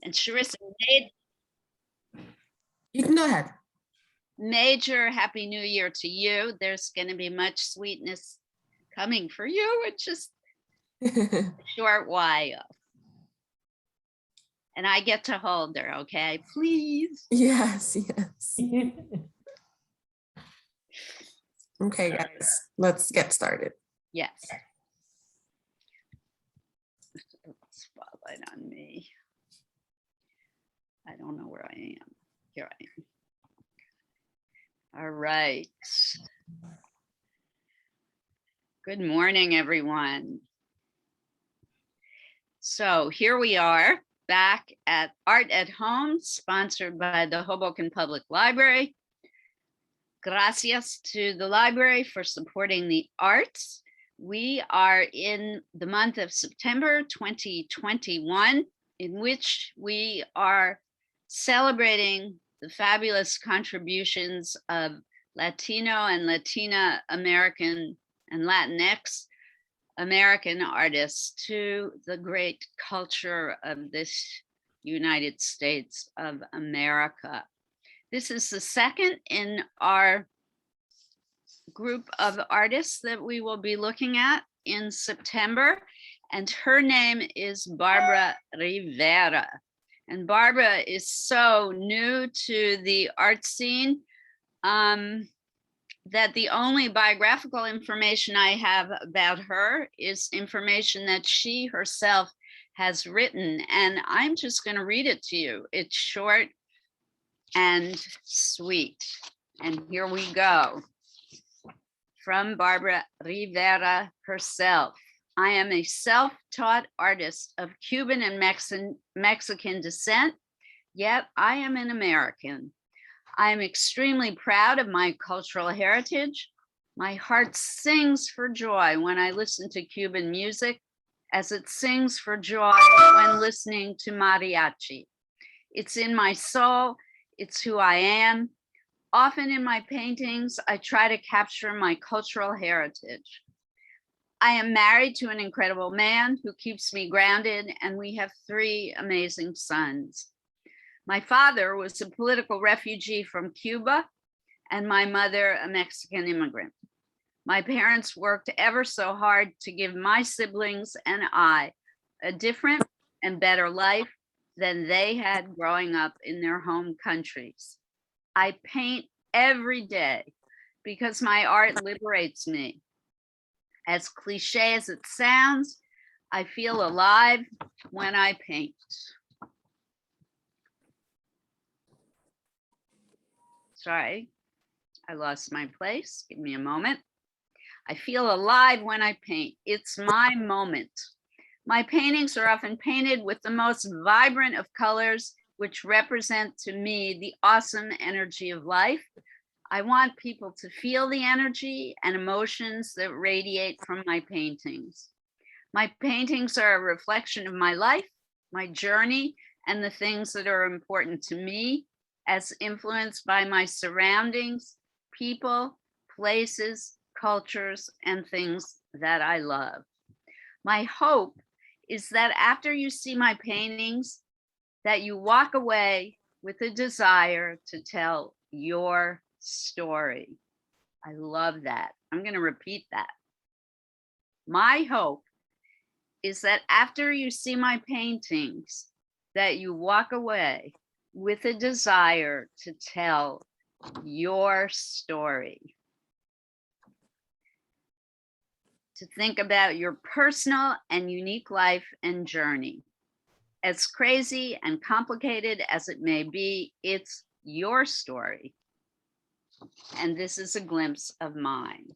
And Charissa, You can go ahead. major Happy New Year to you. There's going to be much sweetness coming for you in just a short while. And I get to hold her, okay? Please. Yes, yes. Okay, guys, let's get started. Yes. Spotlight on me. I don't know where I am. Here I am. All right. Good morning, everyone. So here we are back at Art at Home, sponsored by the Hoboken Public Library. Gracias to the library for supporting the arts. We are in the month of September 2021, in which we are celebrating the fabulous contributions of Latino and Latina American and Latinx American artists to the great culture of this United States of America. This is the second in our group of artists that we will be looking at in September, and her name is Barbara Rivera. And Barbara is so new to the art scene that the only biographical information I have about her is information that she herself has written. And I'm just going to read it to you. It's short and sweet. And here we go. From Barbara Rivera herself. I am a self-taught artist of Cuban and Mexican descent, yet I am an American. I am extremely proud of my cultural heritage. My heart sings for joy when I listen to Cuban music, as it sings for joy when listening to mariachi. It's in my soul, it's who I am. Often in my paintings, I try to capture my cultural heritage. I am married to an incredible man who keeps me grounded, and we have 3 amazing sons. My father was a political refugee from Cuba, and my mother a Mexican immigrant. My parents worked ever so hard to give my siblings and I a different and better life than they had growing up in their home countries. I paint every day because my art liberates me. As cliche as it sounds, I feel alive when I paint. Sorry, I lost my place. Give me a moment. I feel alive when I paint. It's my moment. My paintings are often painted with the most vibrant of colors, which represent to me the awesome energy of life. I want people to feel the energy and emotions that radiate from my paintings. My paintings are a reflection of my life, my journey, and the things that are important to me, as influenced by my surroundings, people, places, cultures, and things that I love. My hope is that after you see my paintings, that you walk away with a desire to tell your story. I love that. I'm going to repeat that. My hope is that after you see my paintings, that you walk away with a desire to tell your story. To think about your personal and unique life and journey. As crazy and complicated as it may be, it's your story. And this is a glimpse of mine.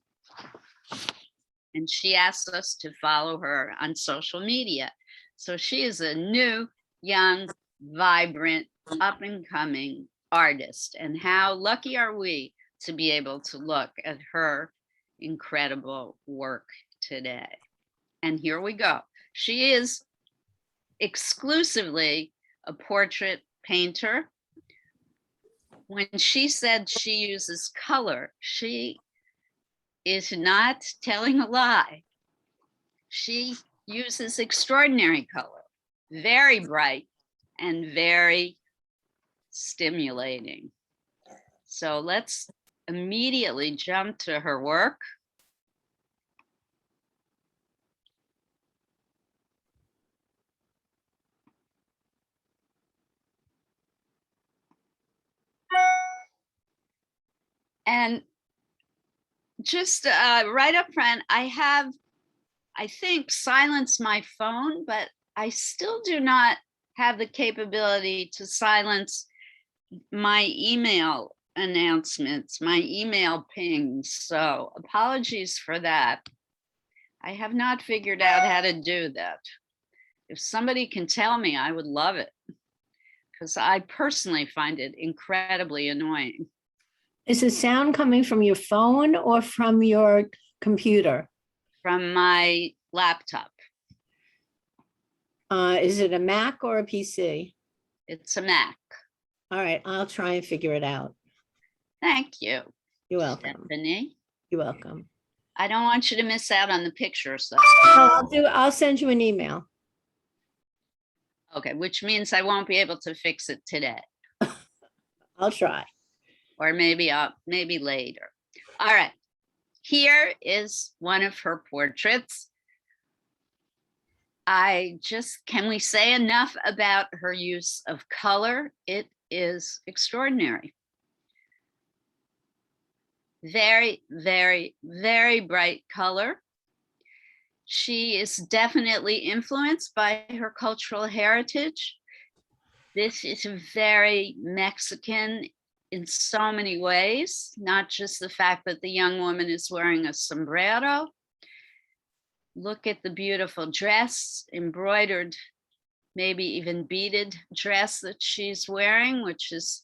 And she asked us to follow her on social media. So she is a new, young, vibrant, up and coming artist. And how lucky are we to be able to look at her incredible work today. And here we go. She is exclusively a portrait painter. When she said she uses color, she is not telling a lie. She uses extraordinary color, very bright, and very stimulating. So let's immediately jump to her work. And just right up front, I think, silenced my phone, but I still do not have the capability to silence my email announcements, my email pings. So apologies for that. I have not figured out how to do that. If somebody can tell me, I would love it, because I personally find it incredibly annoying. Is the sound coming from your phone or from your computer? From my laptop. Is it a Mac or a PC? It's a Mac. All right, I'll try and figure it out. Thank you. You're welcome. Stephanie. You're welcome. I don't want you to miss out on the pictures though. I'll send you an email. Okay, which means I won't be able to fix it today. I'll try. Or maybe later. All right. Here is one of her portraits. Can we say enough about her use of color? It is extraordinary. Very, very, very bright color. She is definitely influenced by her cultural heritage. This is very Mexican in so many ways, not just the fact that the young woman is wearing a sombrero. Look at the beautiful dress, embroidered, maybe even beaded dress that she's wearing, which is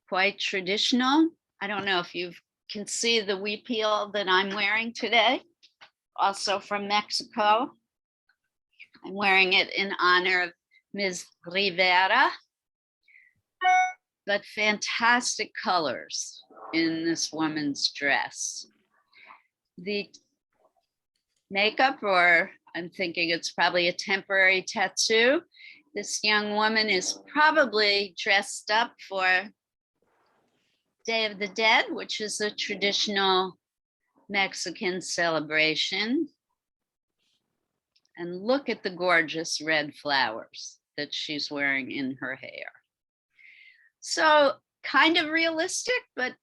quite traditional. I don't know if you can see the huipil that I'm wearing today, also from Mexico. I'm wearing it in honor of Ms. Rivera. But fantastic colors in this woman's dress. The makeup, or I'm thinking it's probably a temporary tattoo. This young woman is probably dressed up for Day of the Dead, which is a traditional Mexican celebration. And look at the gorgeous red flowers that she's wearing in her hair. So kind of realistic, but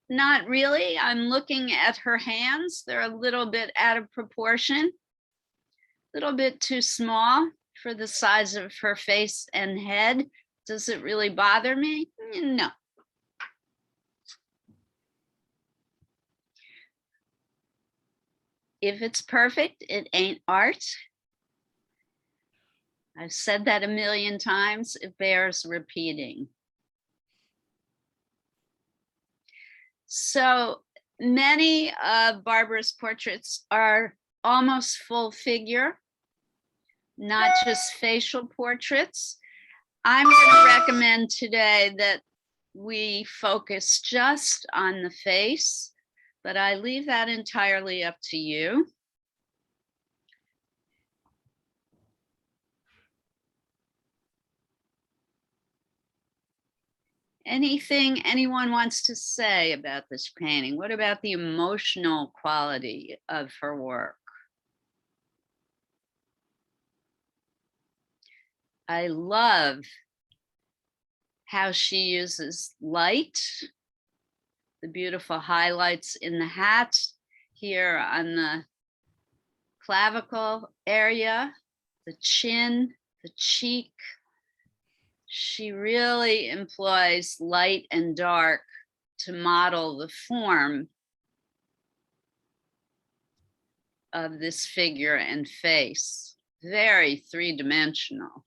not really. I'm looking at her hands. They're a little bit out of proportion, a little bit too small for the size of her face and head. Does it really bother me? No. If it's perfect, it ain't art. I've said that a million times. It bears repeating. So many of Barbara's portraits are almost full figure, not just facial portraits. I'm going to recommend today that we focus just on the face, but I leave that entirely up to you. Anything anyone wants to say about this painting? What about the emotional quality of her work? I love how she uses light, the beautiful highlights in the hat here on the clavicle area, the chin, the cheek. She really employs light and dark to model the form of this figure and face. Very three-dimensional.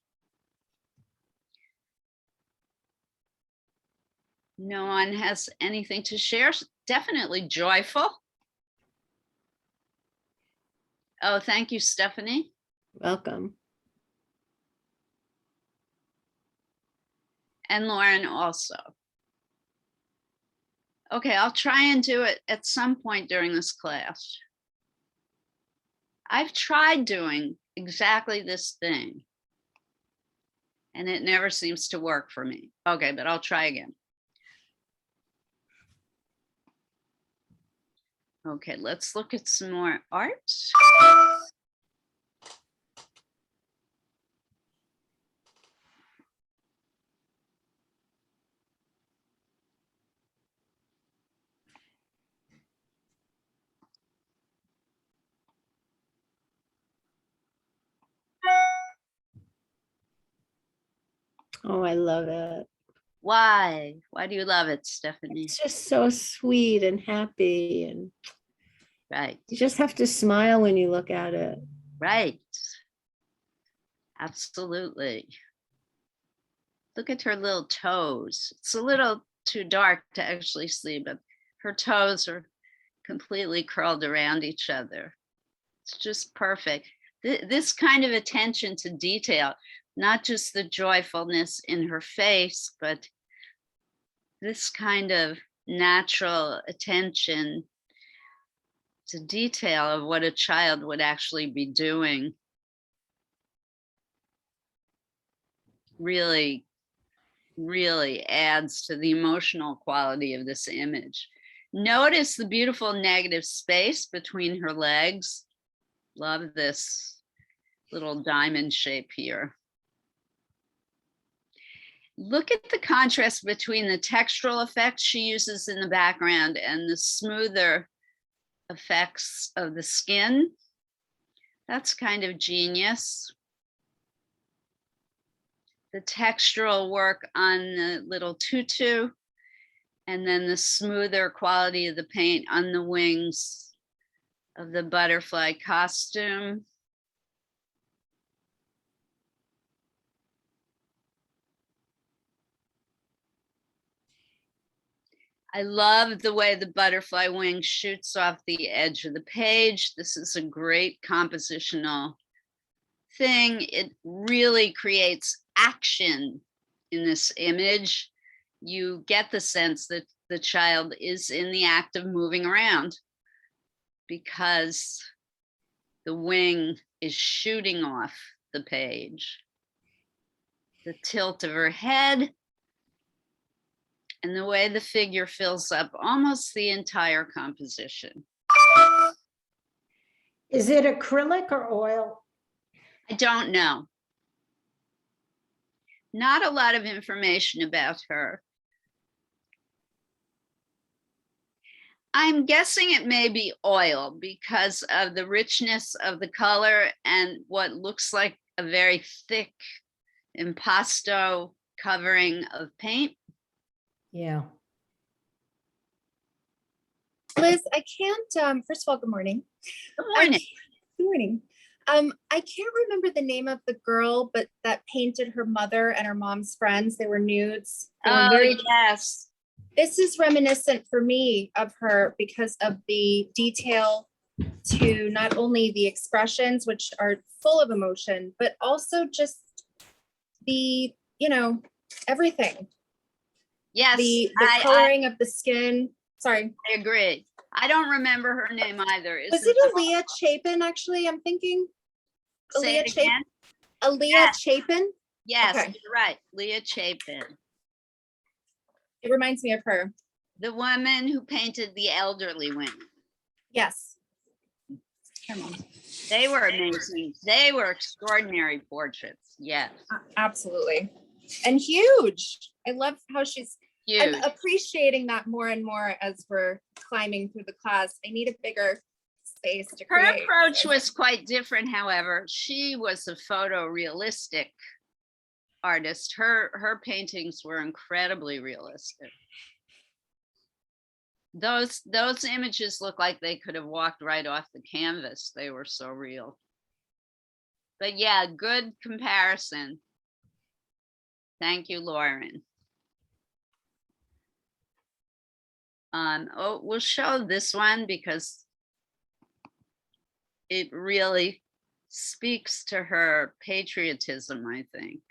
No one has anything to share? Definitely joyful. Oh, thank you, Stephanie. Welcome. And Lauren also. Okay, I'll try and do it at some point during this class. I've tried doing exactly this thing. And it never seems to work for me. Okay, but I'll try again. Okay, let's look at some more art. Oh, I love it. Why? Why do you love it, Stephanie? It's just so sweet and happy, and Right, you just have to smile when you look at it. right. Absolutely. Look at her little toes. It's a little too dark to actually see, but her toes are completely curled around each other. It's just perfect. This kind of attention to detail, not just the joyfulness in her face, but this kind of natural attention to detail of what a child would actually be doing really, really adds to the emotional quality of this image. Notice the beautiful negative space between her legs. Love this little diamond shape here. Look at the contrast between the textural effects she uses in the background and the smoother effects of the skin. That's kind of genius. The textural work on the little tutu, and then the smoother quality of the paint on the wings of the butterfly costume. I love the way the butterfly wing shoots off the edge of the page. This is a great compositional thing. It really creates action in this image. You get the sense that the child is in the act of moving around because the wing is shooting off the page. The tilt of her head and the way the figure fills up almost the entire composition. Is it acrylic or oil? I don't know. Not a lot of information about her. I'm guessing it may be oil because of the richness of the color and what looks like a very thick impasto covering of paint. Yeah. Liz, I can't, first of all, good morning. Good morning. Good morning. I can't remember the name of the girl, but that painted her mother and her mom's friends. They were nudes. They were Oh, yes. This is reminiscent for me of her because of the detail to not only the expressions, which are full of emotion, but also just the, everything. Yes, The I coloring of the skin. Sorry. I agree. I don't remember her name either. Was Isn't it Aaliyah Chapin, actually? I'm thinking. Say it again? Aaliyah Yes. Chapin? Yes, Okay. you're right. Leah Chapin, It reminds me of her. the woman who painted the elderly women. Yes. They were amazing. They were extraordinary portraits. Yes, Absolutely. And huge. I love how she's, huge. I'm appreciating that more and more as we're climbing through the class. I need a bigger space to Her create. approach was quite different, however. She was a photorealistic artist. Her paintings were incredibly realistic. Those images look like they could have walked right off the canvas. They were so real. But yeah, good comparison. Thank you, Lauren. We'll show this one because it really speaks to her patriotism, I think.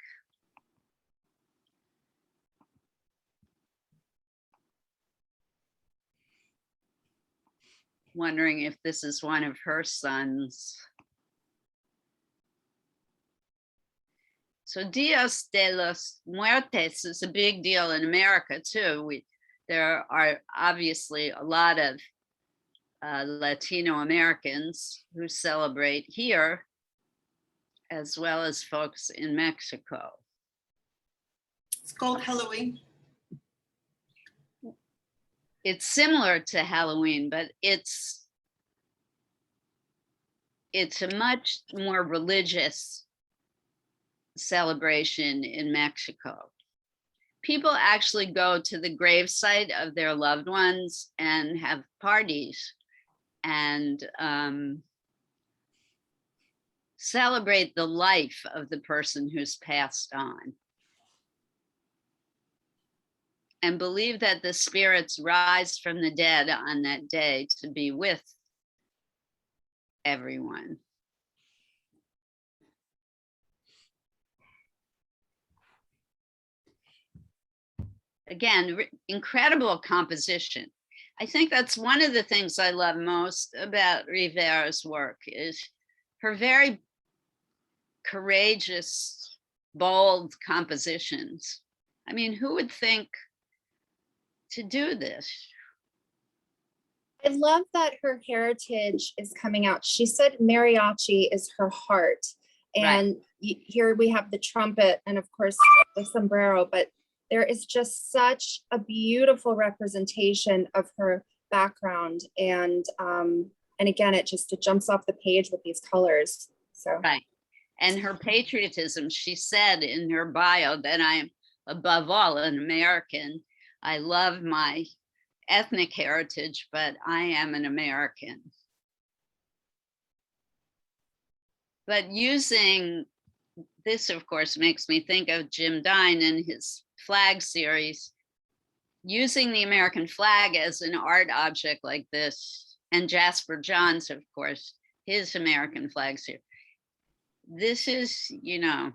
Wondering if this is one of her sons. So Dios de los Muertos is a big deal in America too. There are obviously a lot of Latino Americans who celebrate here, as well as folks in Mexico. It's called Halloween. It's similar to Halloween, but it's a much more religious celebration in Mexico. People actually go to the gravesite of their loved ones and have parties and celebrate the life of the person who's passed on, and believe that the spirits rise from the dead on that day to be with everyone. Again, incredible composition. I think that's one of the things I love most about Rivera's work is her very courageous, bold compositions. I mean, who would think to do this? I love that her heritage is coming out. She said mariachi is her heart. And here we have the trumpet and of course the sombrero, but there is just such a beautiful representation of her background. And again, it jumps off the page with these colors. So right. And her patriotism, she said in her bio that I am above all an American. I love my ethnic heritage, but I am an American. But using this, of course, makes me think of Jim Dine and his flag series, using the American flag as an art object like this, and Jasper Johns, of course, his American flag series. This is, you know,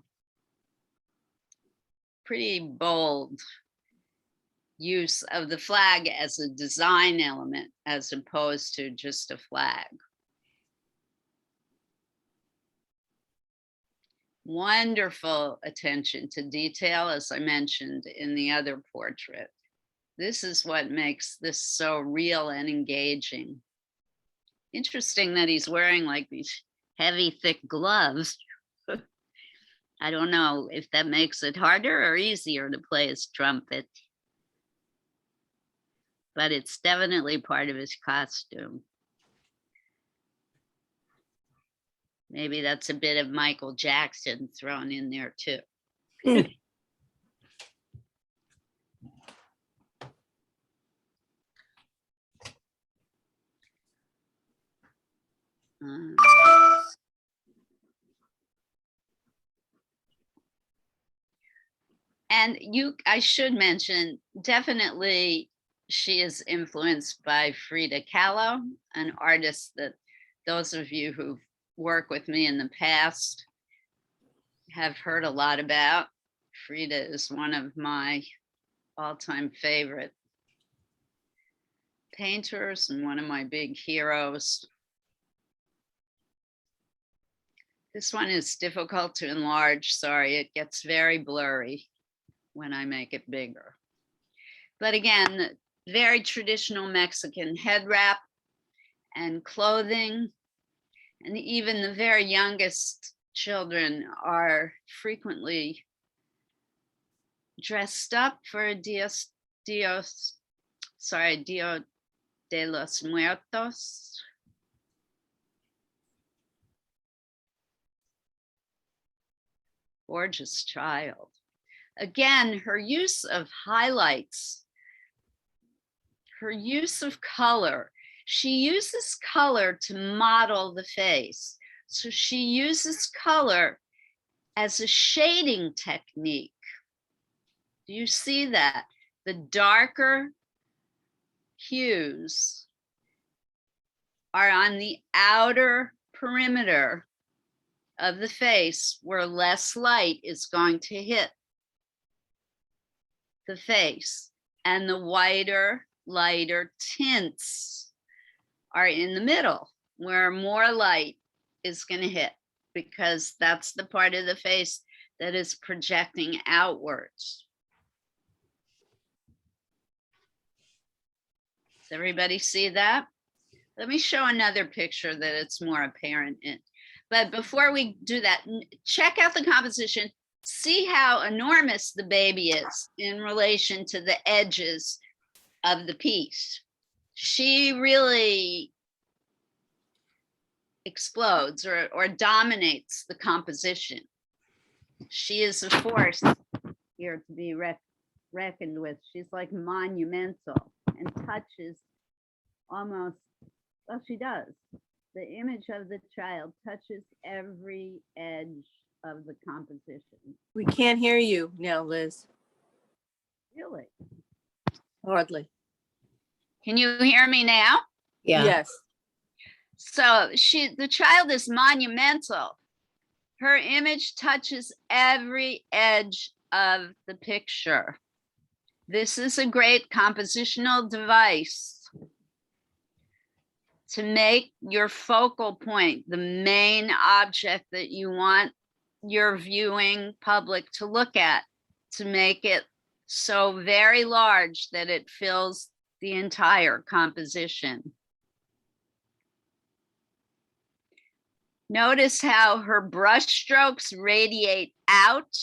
pretty bold use of the flag as a design element as opposed to just a flag. Wonderful attention to detail, as I mentioned in the other portrait. This is what makes this so real and engaging. Interesting that he's wearing like these heavy, thick gloves. I don't know if that makes it harder or easier to play his trumpet, but it's definitely part of his costume. Maybe that's a bit of Michael Jackson thrown in there too. And I should mention, definitely she is influenced by Frida Kahlo, an artist that those of you who've worked with me in the past have heard a lot about. Frida is one of my all-time favorite painters and one of my big heroes. This one is difficult to enlarge, sorry, it gets very blurry when I make it bigger. But again, very traditional Mexican head wrap and clothing, and even the very youngest children are frequently dressed up for Dia de los Muertos. Gorgeous child. Again, her use of highlights, her use of color. She uses color to model the face. So she uses color as a shading technique. Do you see that? The darker hues are on the outer perimeter of the face where less light is going to hit the face, and the whiter, lighter tints are in the middle where more light is going to hit, because that's the part of the face that is projecting outwards. Does everybody see that? Let me show another picture that it's more apparent in. But before we do that, check out the composition. See how enormous the baby is in relation to the edges of the piece. She really explodes or dominates the composition. She is a force here to be reckoned with. She's like monumental and touches almost, well, she does. The image of the child touches every edge of the composition. We can't hear you now, Liz. Really? Hardly. Can you hear me now? Yeah. Yes. So the child is monumental. Her image touches every edge of the picture. This is a great compositional device to make your focal point the main object that you want your viewing public to look at, to make it so very large that it fills the entire composition. Notice how her brush strokes radiate out,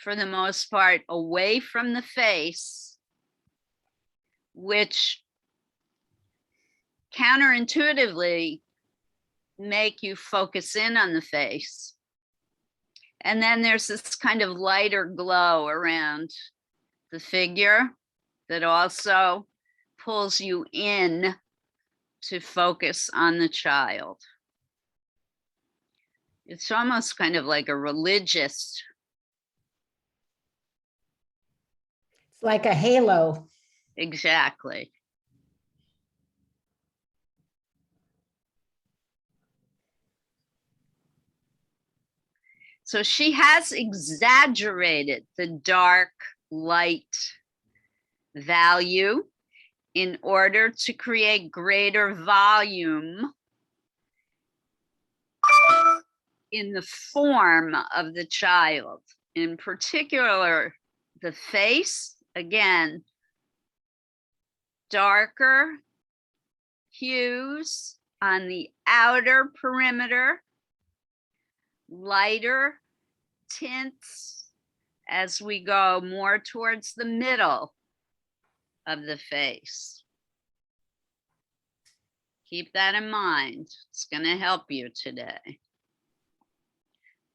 for the most part, away from the face, which counterintuitively make you focus in on the face. And then there's this kind of lighter glow around the figure that also pulls you in to focus on the child. It's almost kind of like a religious. It's like a halo. Exactly. So she has exaggerated the dark light value in order to create greater volume in the form of the child. In particular, the face, again, darker hues on the outer perimeter, lighter tints as we go more towards the middle of the face. Keep that in mind. It's going to help you today.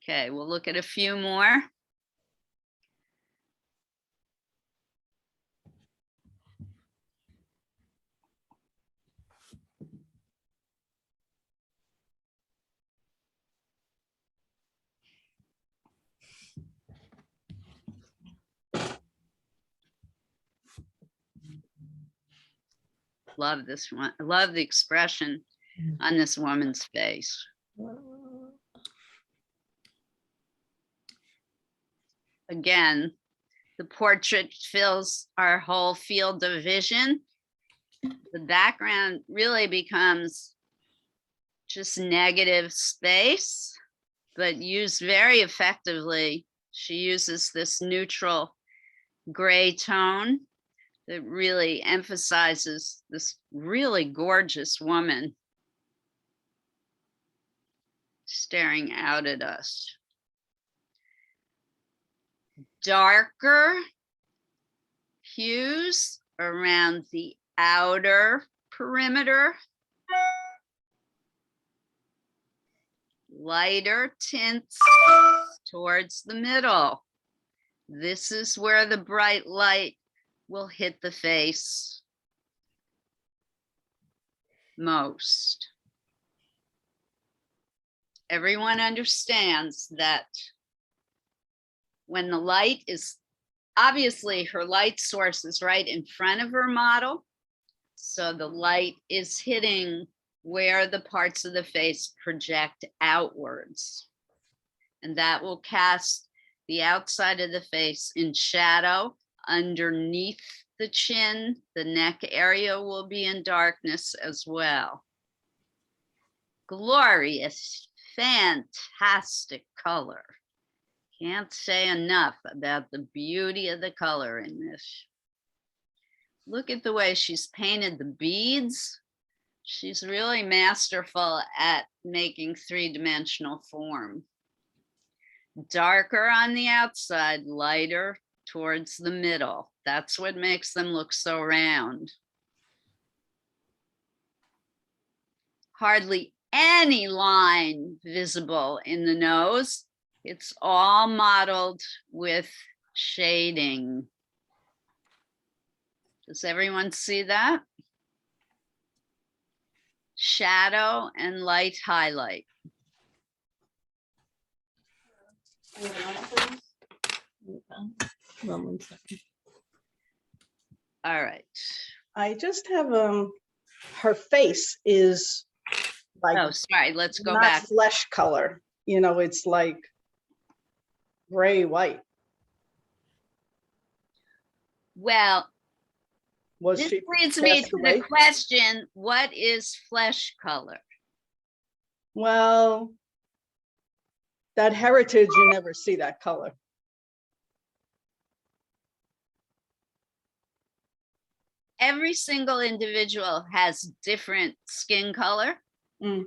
Okay, we'll look at a few more. Love this one. I love the expression on this woman's face. Again, the portrait fills our whole field of vision. The background really becomes just negative space, but used very effectively. She uses this neutral gray tone that really emphasizes this really gorgeous woman staring out at us. Darker hues around the outer perimeter. Lighter tints towards the middle. This is where the bright light will hit the face most. Everyone understands that when the light is, obviously her light source is right in front of her model, so the light is hitting where the parts of the face project outwards, and that will cast the outside of the face in shadow. Underneath the chin, the neck area will be in darkness as well. Glorious, fantastic color Can't say enough about the beauty of the color in this. Look at the way she's painted the beads. She's really masterful at making three-dimensional form. Darker on the outside, lighter towards the middle. That's what makes them look so round. Hardly any line visible in the nose. It's all modeled with shading. Does everyone see that? Shadow and light highlight. One second. All right. I just have, her face is like Oh, sorry, let's go not back. flesh color, you know, it's like gray, white. Well, Was this she leads me passed to away? the question, what is flesh color? Well, that heritage, you never see that color. Every single individual has different skin color. Mm.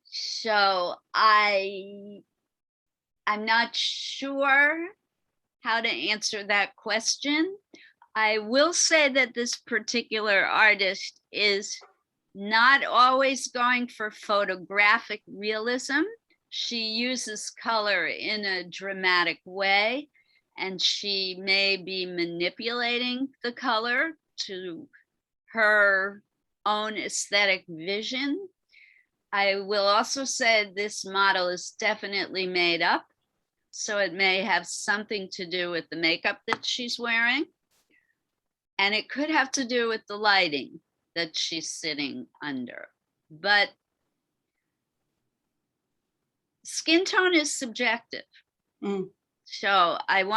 So I'm not sure how to answer that question. I will say that this particular artist is not always going for photographic realism. She uses color in a dramatic way, and she may be manipulating the color to her own aesthetic vision. I will also say this model is definitely made up, so it may have something to do with the makeup that she's wearing. And it could have to do with the lighting that she's sitting under. But skin tone is subjective. Mm. So I'm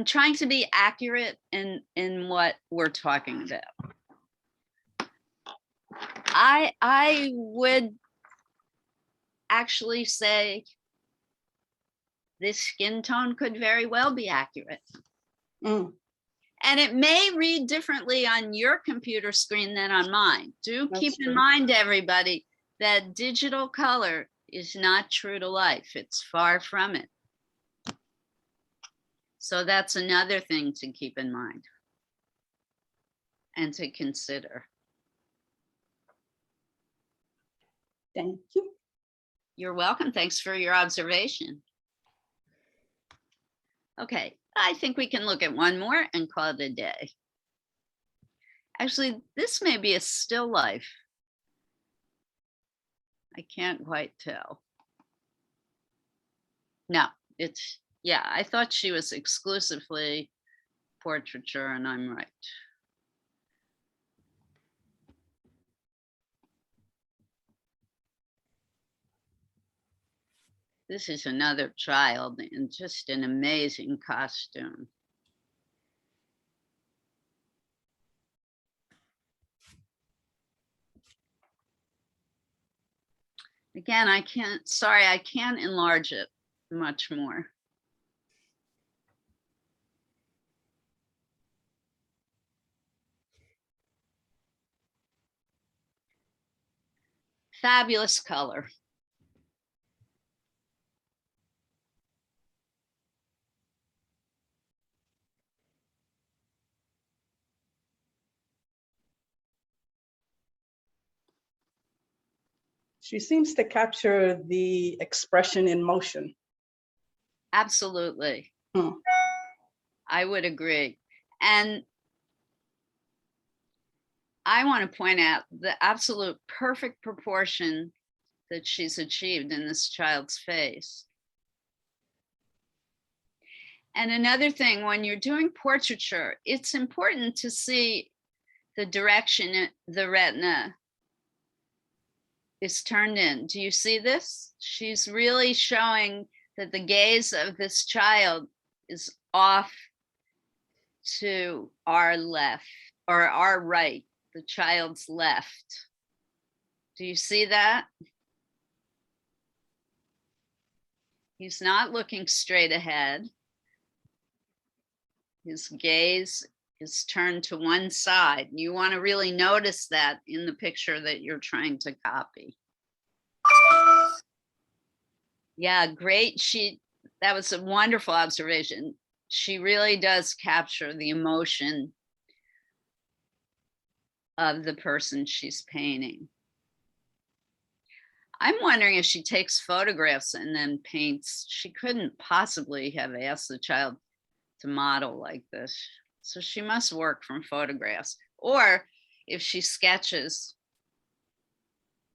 trying to be accurate in what we're talking about. I would actually say this skin tone could very well be accurate. Mm. And it may read differently on your computer screen than on mine. Do That's keep in true. mind, everybody, that digital color is not true to life. It's far from it. So that's another thing to keep in mind and to consider. Thank you. You're welcome. Thanks for your observation. Okay, I think we can look at one more and call it a day. Actually, this may be a still life. I can't quite tell. No, it's, yeah, I thought she was exclusively portraiture, and I'm right. This is another child in just an amazing costume. Again, I can't enlarge it much more. Fabulous color. She seems to capture the expression in motion. Absolutely. Hmm. I would agree. And I want to point out the absolute perfect proportion that she's achieved in this child's face. And another thing, when you're doing portraiture, it's important to see the direction the retina is turned in. Do you see this? She's really showing that the gaze of this child is off to our left or our right, the child's left. Do you see that? He's not looking straight ahead. His gaze is turned to one side. You want to really notice that in the picture that you're trying to copy. Yeah, great. That was a wonderful observation. She really does capture the emotion of the person she's painting. I'm wondering if she takes photographs and then paints. She couldn't possibly have asked the child to model like this. So she must work from photographs. Or if she sketches,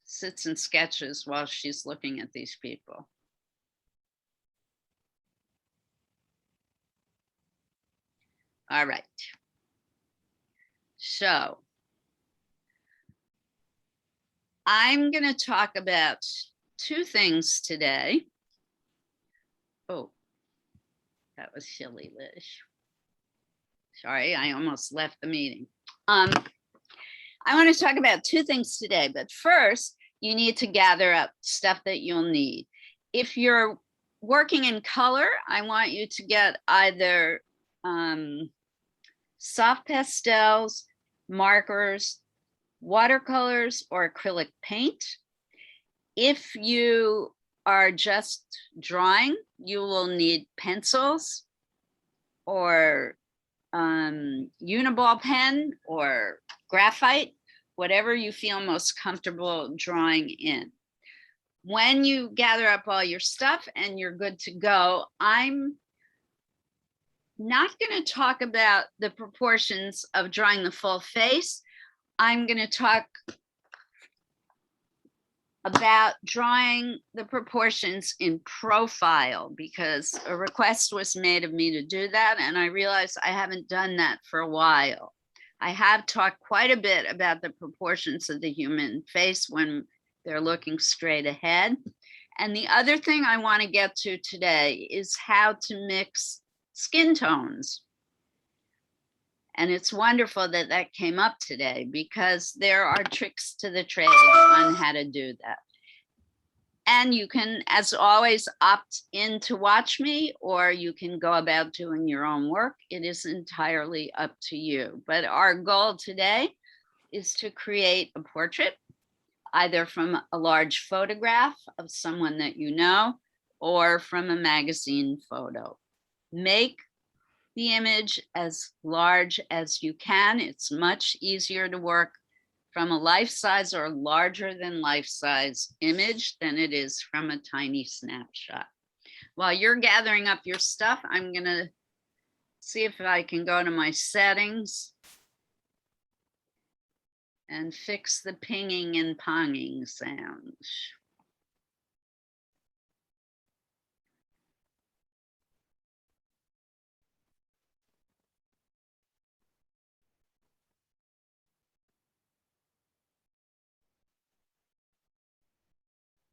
sits and sketches while she's looking at these people. All right. So I'm going to talk about two things today. Oh, that was silly, Liz. Sorry, I almost left the meeting. I want to talk about two things today, but first you need to gather up stuff that you'll need. If you're working in color, I want you to get either soft pastels, markers, watercolors, or acrylic paint. If you are just drawing, you will need pencils or uniball pen or graphite, whatever you feel most comfortable drawing in. When you gather up all your stuff and you're good to go, I'm not going to talk about the proportions of drawing the full face. I'm going to talk about drawing the proportions in profile because a request was made of me to do that, and I realized I haven't done that for a while. I have talked quite a bit about the proportions of the human face when they're looking straight ahead. And the other thing I want to get to today is how to mix skin tones. And it's wonderful that that came up today because there are tricks to the trade on how to do that. And you can, as always, opt in to watch me, or you can go about doing your own work. It is entirely up to you. But our goal today is to create a portrait, either from a large photograph of someone that you know, or from a magazine photo. Make the image as large as you can. It's much easier to work from a life-size or larger than life-size image than it is from a tiny snapshot. While you're gathering up your stuff, I'm gonna see if I can go to my settings and fix the pinging and ponging sounds.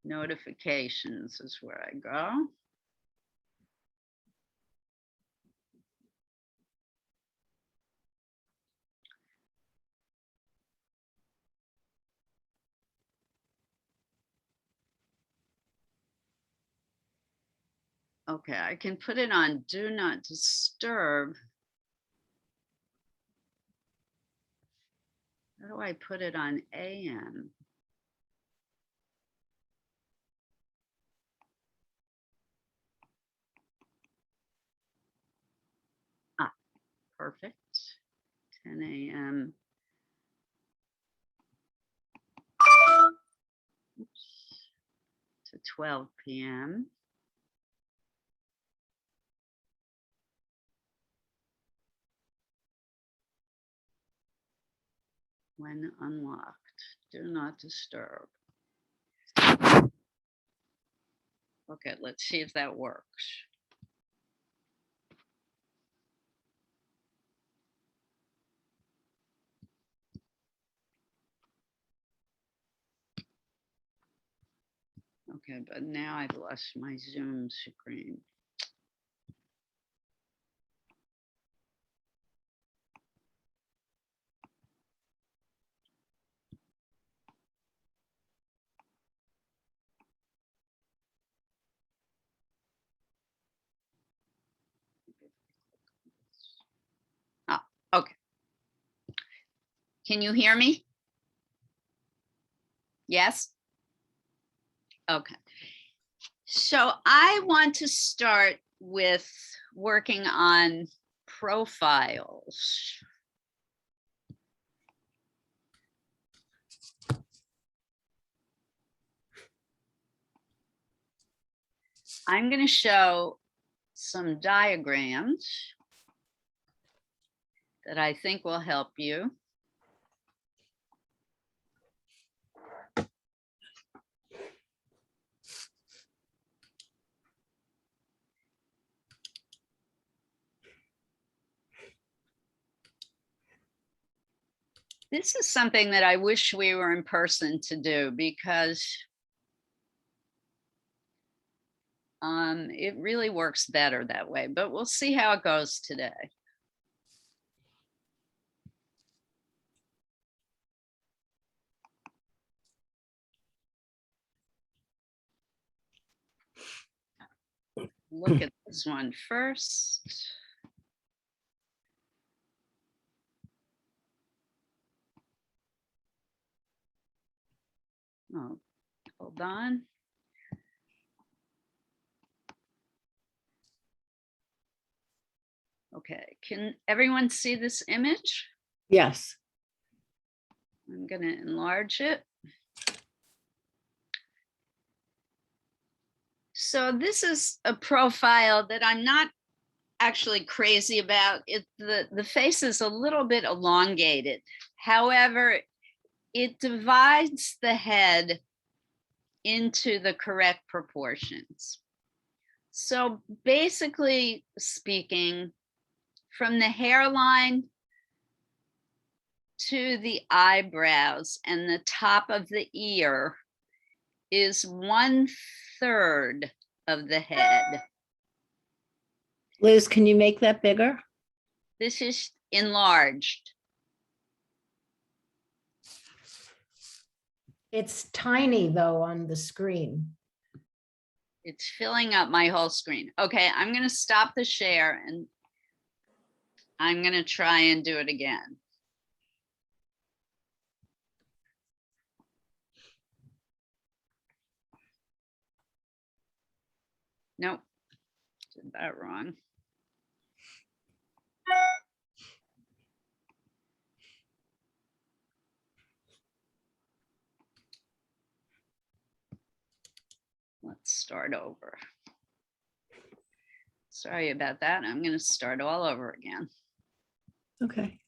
Notifications is where I go. Okay, I can put it on do not disturb. How do I put it on AM? Ah, perfect. 10 a.m. to 12 p.m. When unlocked, do not disturb. Okay, let's see if that works. Okay, but now I've lost my Zoom screen. Oh, okay. Can you hear me? Yes? Okay. So I want to start with working on profiles. I'm going to show some diagrams that I think will help you. This is something that I wish we were in person to do because it really works better that way, but we'll see how it goes today. Look at this one first. Oh, hold on. Okay, can everyone see this image? Yes. I'm going to enlarge it. So this is a profile that I'm not actually crazy about. The face is a little bit elongated. However, it divides the head into the correct proportions. So basically speaking, from the hairline to the eyebrows and the top of the ear is 1/3 of the head. Liz, can you make that bigger? This is enlarged. It's tiny though on the screen. It's filling up my whole screen. Okay, I'm going to stop the share and I'm going to try and do it again. Nope, did that wrong. Let's start over. Sorry about that. I'm going to start all over again. Okay.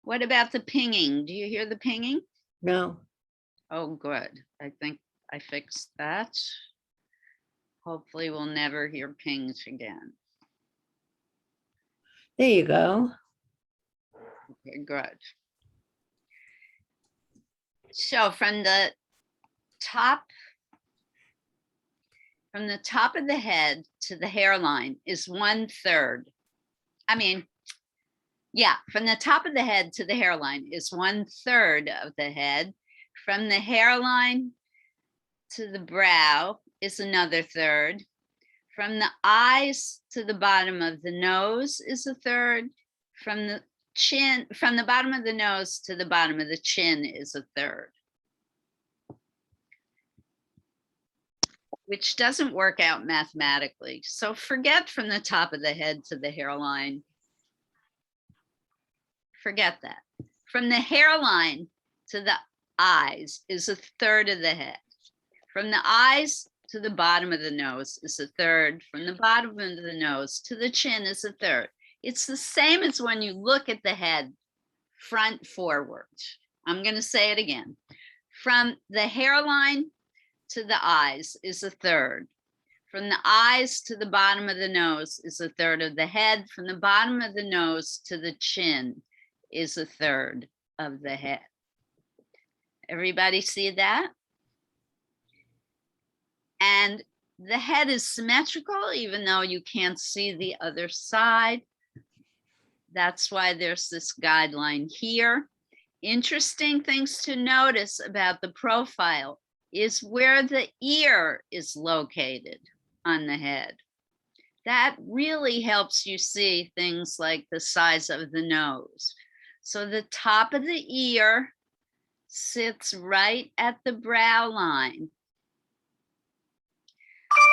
What about the pinging? Do you hear the pinging? No. Oh, good. I think I fixed that. Hopefully we'll never hear pings again. There you go. Okay, good. So from the top of the head to the hairline is 1/3. I mean, yeah, from the top of the head to the hairline is 1/3 of the head. From the hairline to the brow is another third. From the eyes to the bottom of the nose is a third. From the chin, from the bottom of the nose to the bottom of the chin is a third. Which doesn't work out mathematically. So forget from the top of the head to the hairline. Forget that. From the hairline to the eyes is a third of the head. From the eyes to the bottom of the nose is a third. From the bottom of the nose to the chin is a third. It's the same as when you look at the head front forward. I'm going to say it again. From the hairline to the eyes is a third. From the eyes to the bottom of the nose is a third of the head. From the bottom of the nose to the chin is a third of the head. Everybody see that? And the head is symmetrical, even though you can't see the other side. That's why there's this guideline here. Interesting things to notice about the profile is where the ear is located on the head. that really helps you see things like the size of the nose. So the top of the ear sits right at the brow line.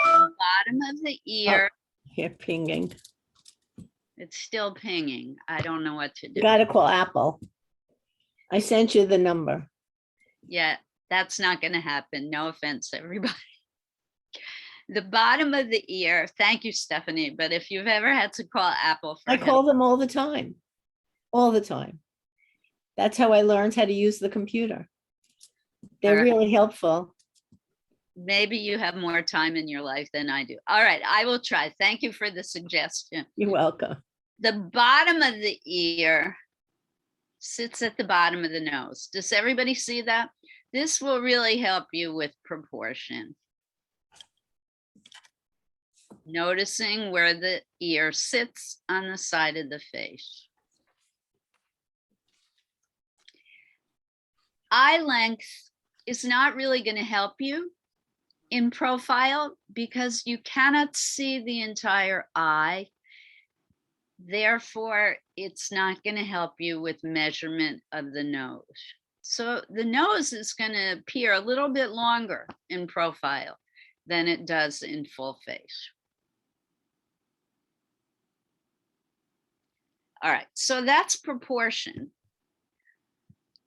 The bottom of the ear, Here pinging. it's still pinging. I don't know what to do. You gotta call Apple. I sent you the number. Yeah, that's not going to happen. No offense, everybody. The bottom of the ear, thank you, Stephanie. But if you've ever had to call Apple for I help, call them all the time. All the time. That's how I learned how to use the computer. They're All right. really helpful. maybe you have more time in your life than I do. All right, I will try. Thank you for the suggestion. You're welcome. The bottom of the ear sits at the bottom of the nose. Does everybody see that? This will really help you with proportion. Noticing where the ear sits on the side of the face. Eye length is not really going to help you in profile because you cannot see the entire eye. Therefore, it's not going to help you with measurement of the nose. So the nose is going to appear a little bit longer in profile than it does in full face. All right, so that's proportion.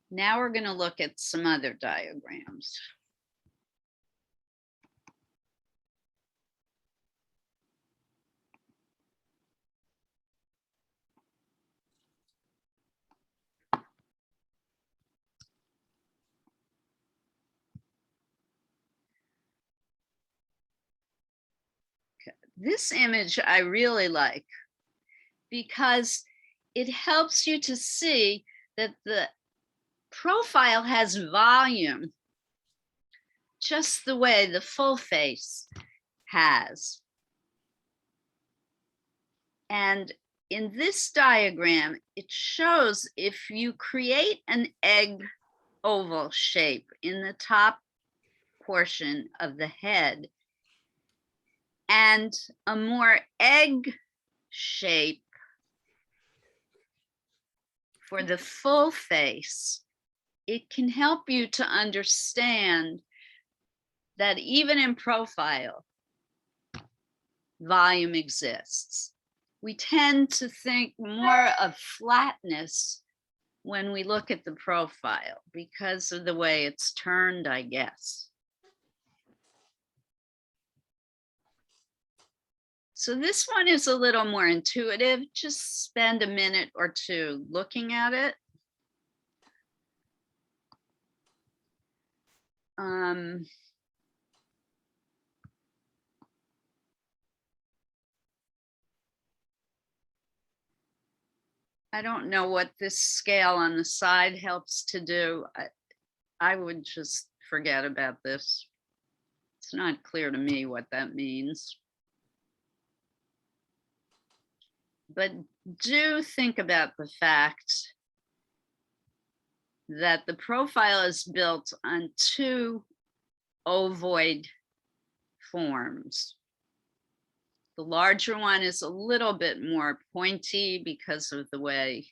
Now we're going to look at some other diagrams. Okay. This image I really like because it helps you to see that the profile has volume just the way the full face has. And in this diagram, it shows if you create an egg oval shape in the top portion of the head and a more egg shape for the full face, it can help you to understand that even in profile, volume exists. We tend to think more of flatness when we look at the profile because of the way it's turned, I guess. So this one is a little more intuitive. Just spend a minute or two looking at it. I don't know what this scale on the side helps to do. I would just forget about this. It's not clear to me what that means. But do think about the fact that the profile is built on two ovoid forms. The larger one is a little bit more pointy because of the way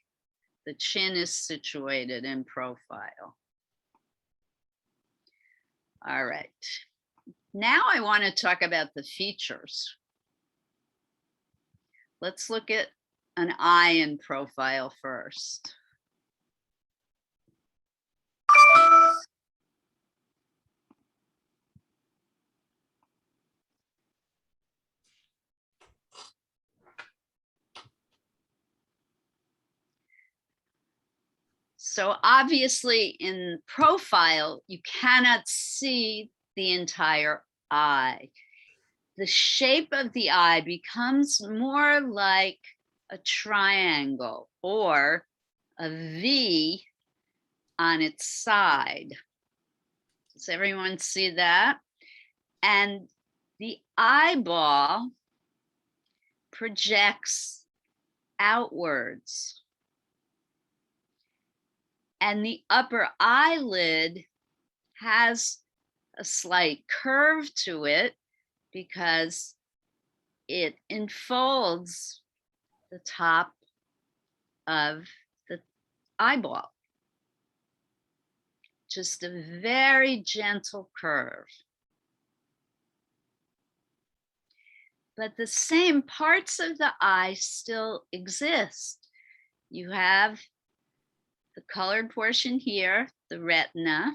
the chin is situated in profile. All right. Now I want to talk about the features. Let's look at an eye in profile first. So obviously in profile, you cannot see the entire eye. The shape of the eye becomes more like a triangle or a V on its side. Does everyone see that? And the eyeball projects outwards. And the upper eyelid has a slight curve to it because it enfolds the top of the eyeball. Just a very gentle curve. But the same parts of the eye still exist. You have the colored portion here, the retina.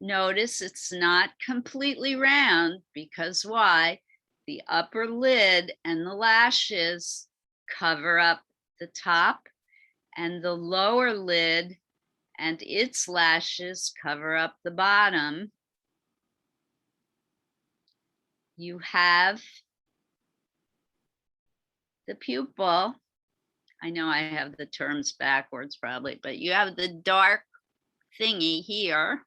Notice it's not completely round because why? The upper lid and the lashes cover up the top, and the lower lid and its lashes cover up the bottom. You have the pupil. I know I have the terms backwards probably, but you have the dark thingy here.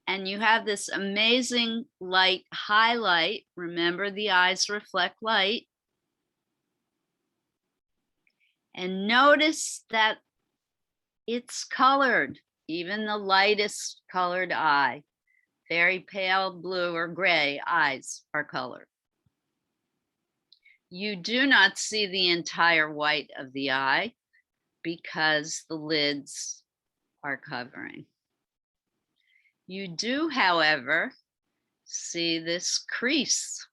And you have this amazing light highlight. Remember, the eyes reflect light. And notice that it's colored, even the lightest colored eye. Very pale blue or gray eyes are colored. You do not see the entire white of the eye because the lids are covering. You do, however, see this crease.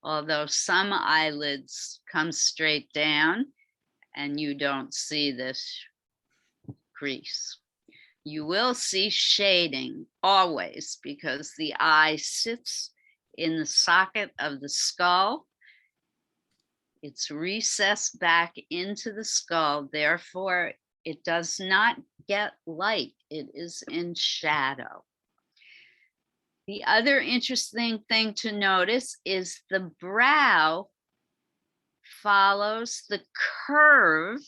Although some eyelids come straight down and you don't see this crease. You will see shading always because the eye sits in the socket of the skull. It's recessed back into the skull. Therefore, it does not get light. It is in shadow. The other interesting thing to notice is the brow follows the curve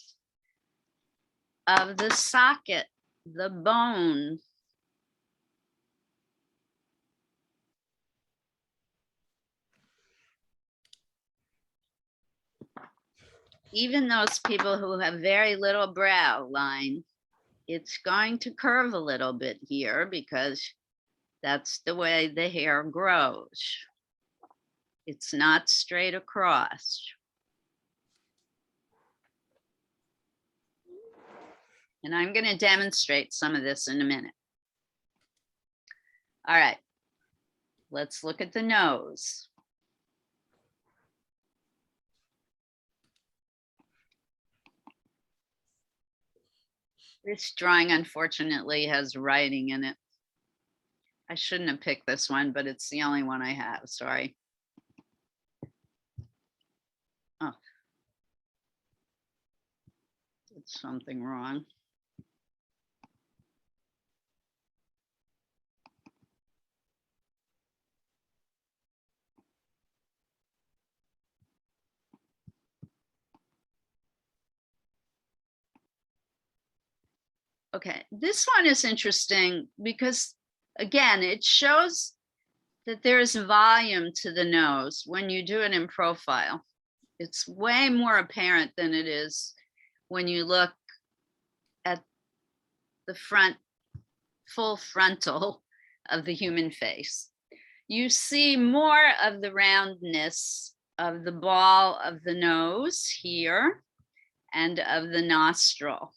of the socket, the bone. Even those people who have very little brow line, it's going to curve a little bit here because that's the way the hair grows. It's not straight across. And I'm going to demonstrate some of this in a minute. All right, let's look at the nose. This drawing, unfortunately, has writing in it. I shouldn't have picked this one, but it's the only one I have, sorry. Oh. Did something wrong. Okay, this one is interesting because, again, it shows that there is volume to the nose when you do it in profile. It's way more apparent than it is when you look at the front, full frontal of the human face. You see more of the roundness of the ball of the nose here and of the nostril.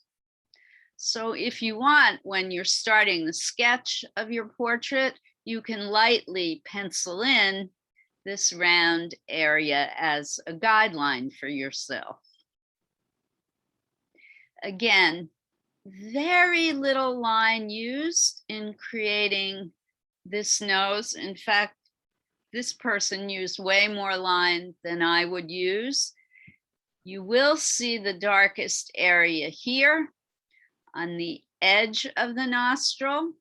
So if you want, when you're starting the sketch of your portrait, you can lightly pencil in this round area as a guideline for yourself. Again, very little line used in creating this nose. In fact, this person used way more line than I would use. You will see the darkest area here on the edge of the nostril.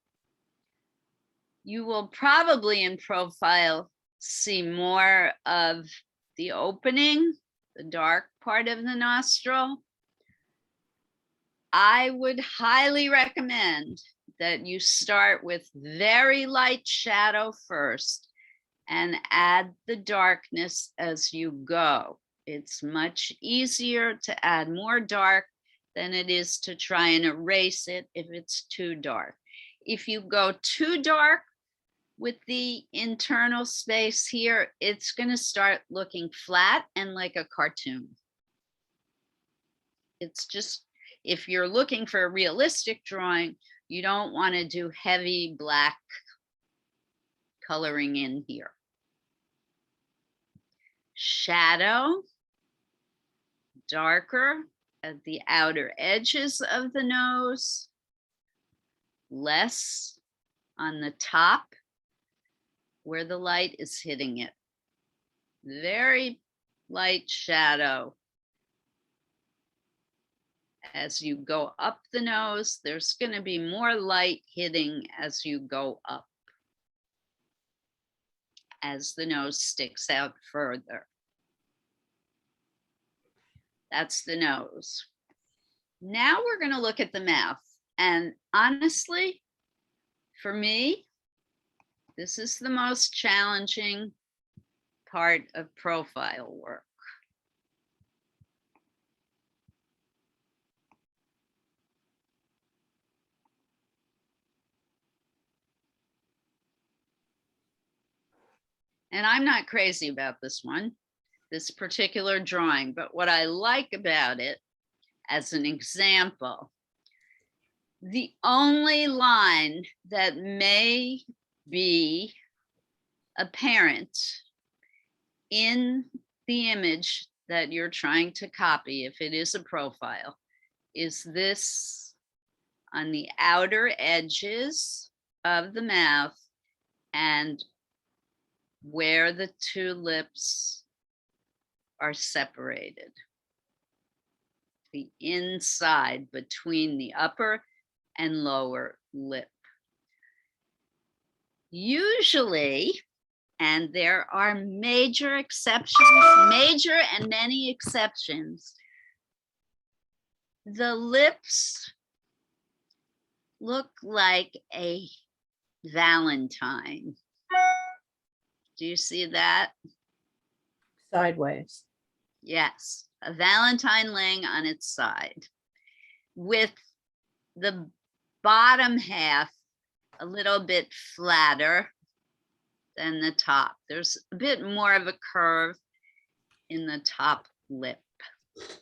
You will probably in profile see more of the opening, the dark part of the nostril. I would highly recommend that you start with very light shadow first and add the darkness as you go. It's much easier to add more dark than it is to try and erase it if it's too dark. If you go too dark with the internal space here, it's going to start looking flat and like a cartoon. It's just, if you're looking for a realistic drawing, you don't want to do heavy black coloring in here. Shadow, darker at the outer edges of the nose, less on the top where the light is hitting it. Very light shadow. As you go up the nose, there's going to be more light hitting as you go up, as the nose sticks out further. That's the nose. Now we're going to look at the mouth. And honestly, for me, this is the most challenging part of profile work. And I'm not crazy about this one, this particular drawing, but what I like about it, as an example, the only line that may be apparent in the image that you're trying to copy, if it is a profile, is this on the outer edges of the mouth and where the two lips are separated. The inside between the upper and lower lip. Usually, and there are major exceptions, major and many exceptions, the lips look like a Valentine. Do you see that? Sideways. Yes, a Valentine laying on its side with the bottom half a little bit flatter than the top. There's a bit more of a curve in the top lip.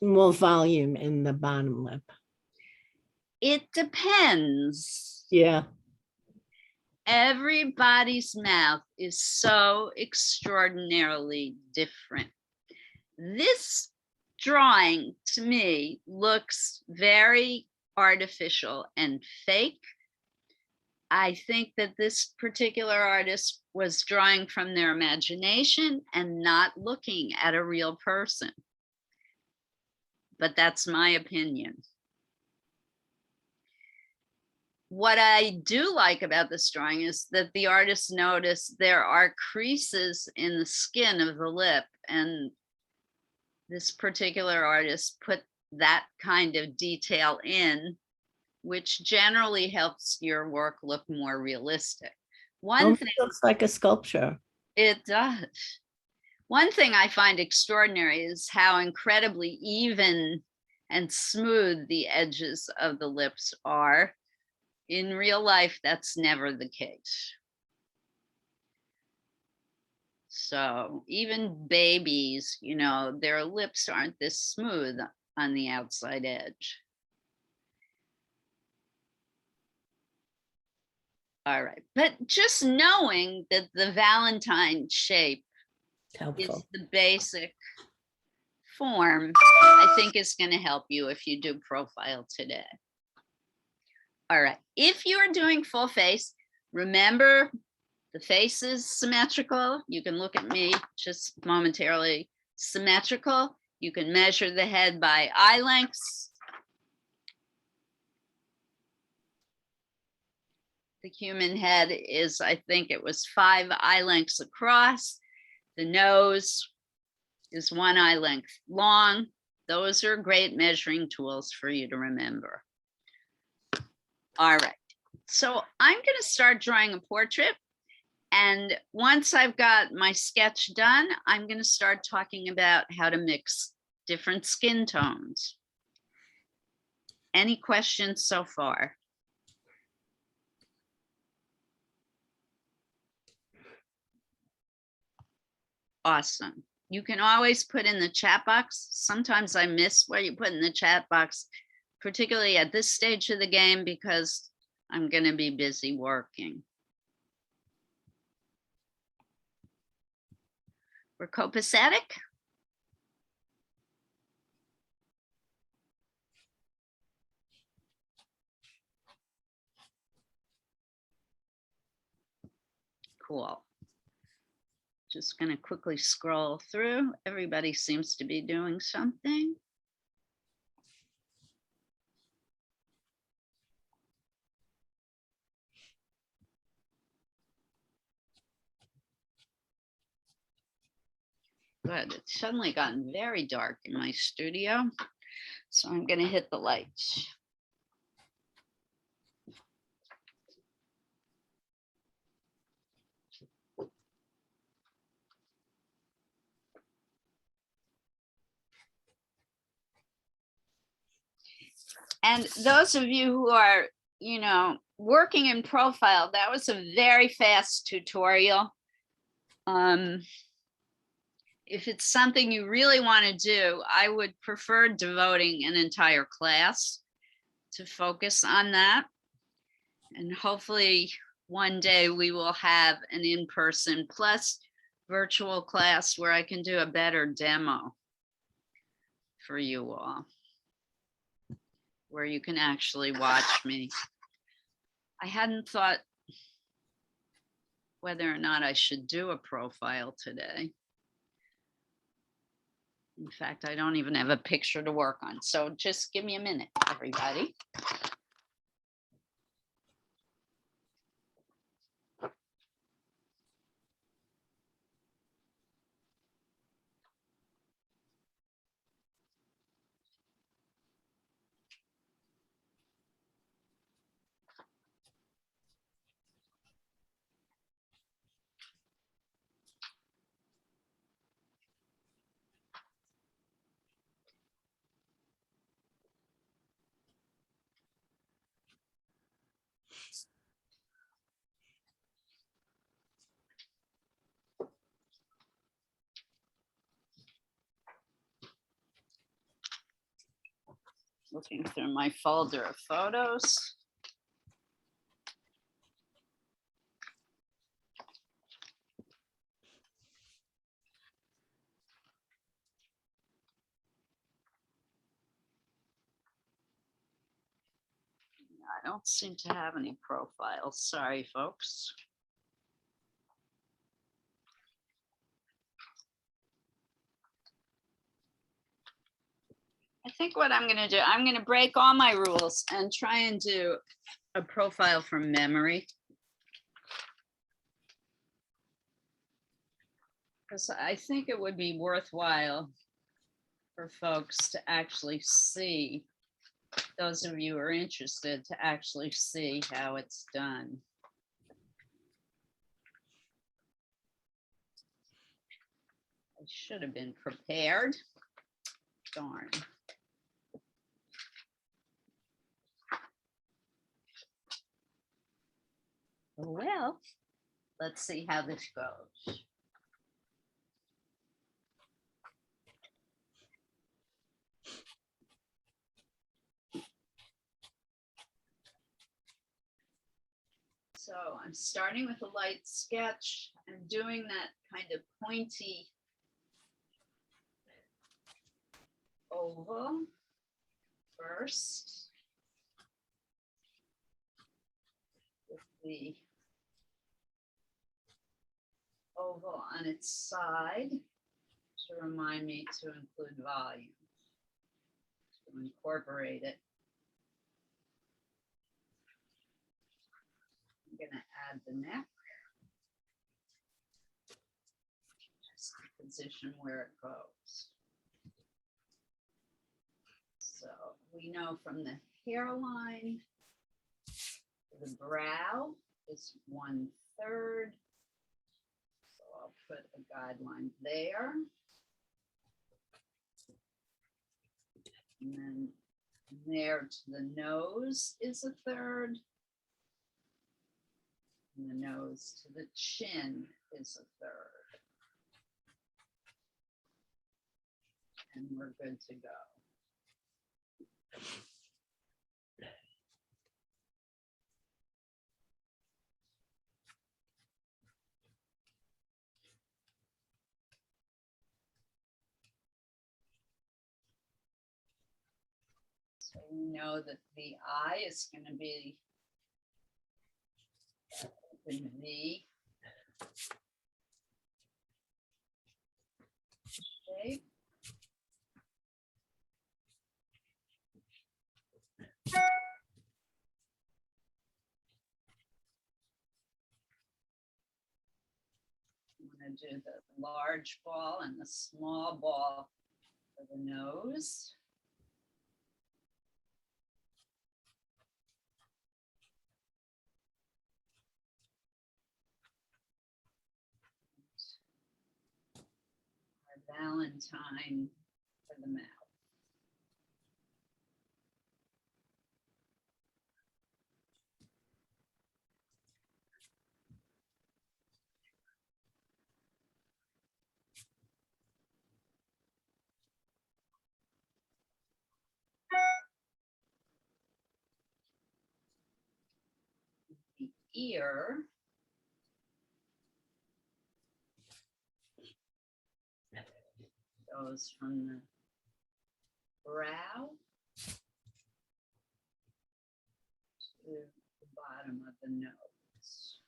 More volume in the bottom lip. It depends. Yeah. Everybody's mouth is so extraordinarily different. This drawing to me looks very artificial and fake. I think that this particular artist was drawing from their imagination and not looking at a real person. But that's my opinion. What I do like about this drawing is that the artist noticed there are creases in the skin of the lip, and this particular artist put that kind of detail in, which generally helps your work look more realistic. One thing looks like a sculpture. it does. One thing I find extraordinary is how incredibly even and smooth the edges of the lips are. In real life, that's never the case. So even babies, you know, their lips aren't this smooth on the outside edge. All right, but just knowing that the Valentine shape It's helpful. is the basic form, I think is going to help you if you do profile today. All right, if you're doing full face, remember the face is symmetrical. You can look at me just momentarily. Symmetrical. You can measure the head by eye lengths. The human head is, I think it was 5 eye lengths across. The nose is 1 eye length long. Those are great measuring tools for you to remember. All right, so I'm going to start drawing a portrait. And once I've got my sketch done, I'm going to start talking about how to mix different skin tones. Any questions so far? Awesome. You can always put in the chat box. Sometimes I miss what you put in the chat box, particularly at this stage of the game, because I'm going to be busy working. We're copacetic? Cool. Just going to quickly scroll through. Everybody seems to be doing something. Good. It's suddenly gotten very dark in my studio, so I'm going to hit the lights. And those of you who are, working in profile, that was a very fast tutorial. If it's something you really want to do, I would prefer devoting an entire class to focus on that. And hopefully one day we will have an in-person plus virtual class where I can do a better demo for you all, where you can actually watch me. I hadn't thought whether or not I should do a profile today. In fact, I don't even have a picture to work on. So just give me a minute, everybody. Looking through my folder of photos. I don't seem to have any profiles. Sorry, folks. I think what I'm going to do, I'm going to break all my rules and try and do a profile from memory. Because I think it would be worthwhile for folks to actually see, those of you who are interested, to actually see how it's done. I should have been prepared. Darn. Well, let's see how this goes. So I'm starting with a light sketch. I'm doing that kind of pointy oval first with the oval on its side to remind me to include volume, to incorporate it. I'm going to add the neck, just the position where it goes. So we know from the hairline, the brow is 1/3. So I'll put a guideline there. And then From there to the nose is a third. From the nose to the chin is a third. And we're good to go. So we know that the eye is going to be in V shape. I'm going to do the large ball and the small ball for the nose. Our Valentine for the mouth. The ear goes from the brow to the bottom of the nose.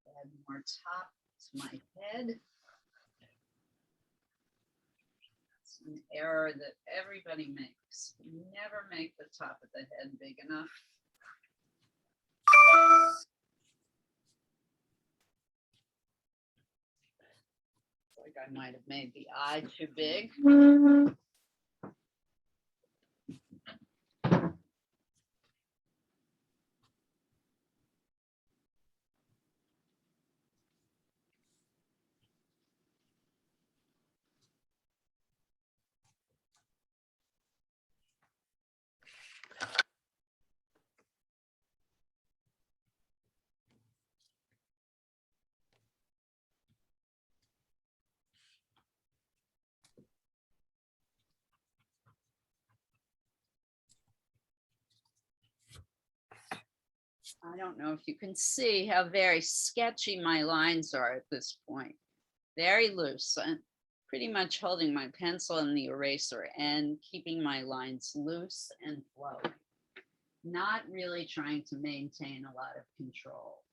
Add more top to my head. That's an error that everybody makes. You never make the top of the head big enough. Like I might have made the eye too big. I don't know if you can see how very sketchy my lines are at this point. Very loose. I'm pretty much holding my pencil and the eraser and keeping my lines loose and flowing. Not really trying to maintain a lot of control.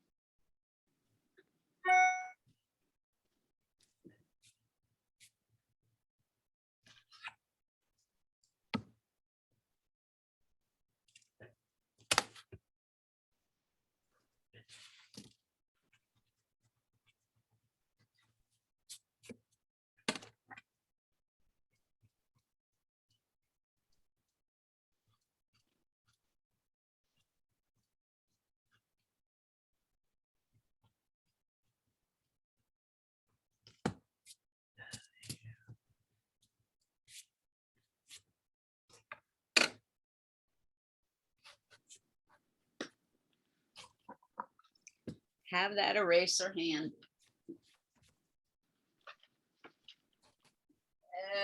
Have that eraser hand.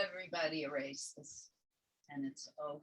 Everybody erases, and it's okay.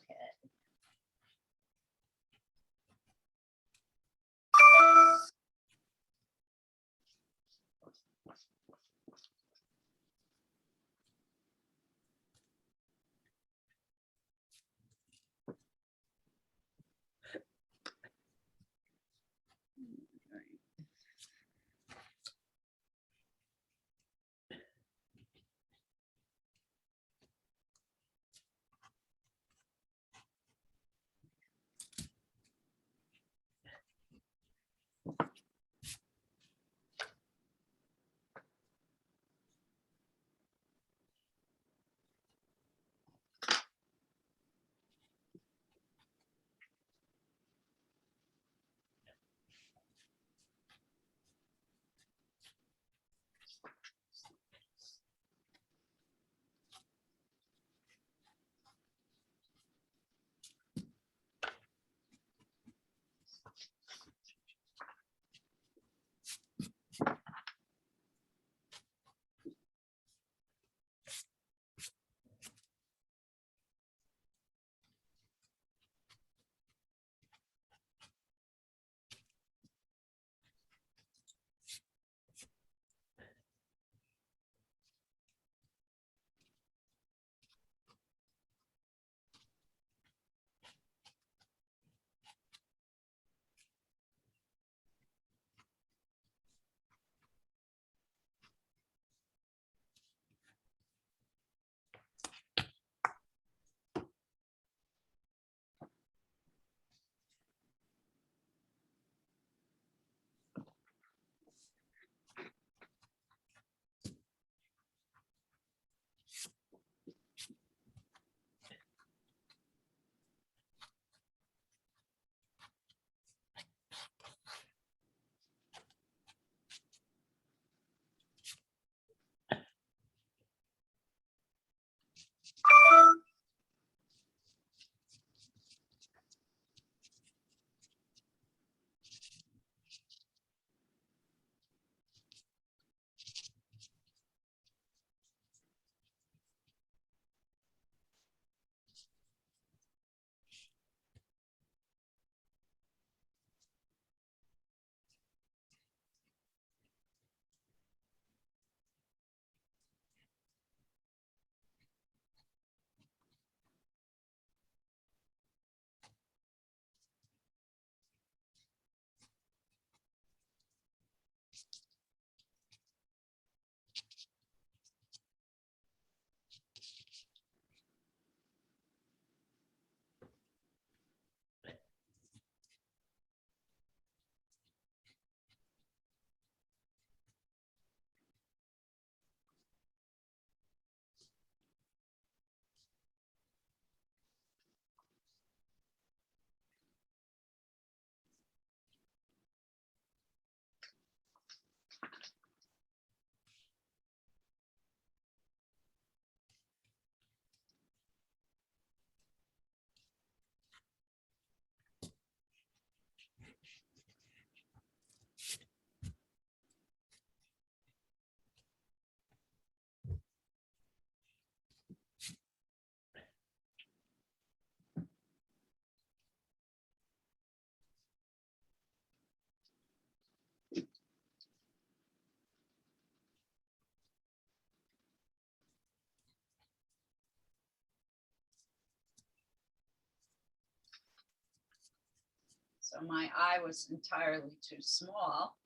So my eye was entirely too small.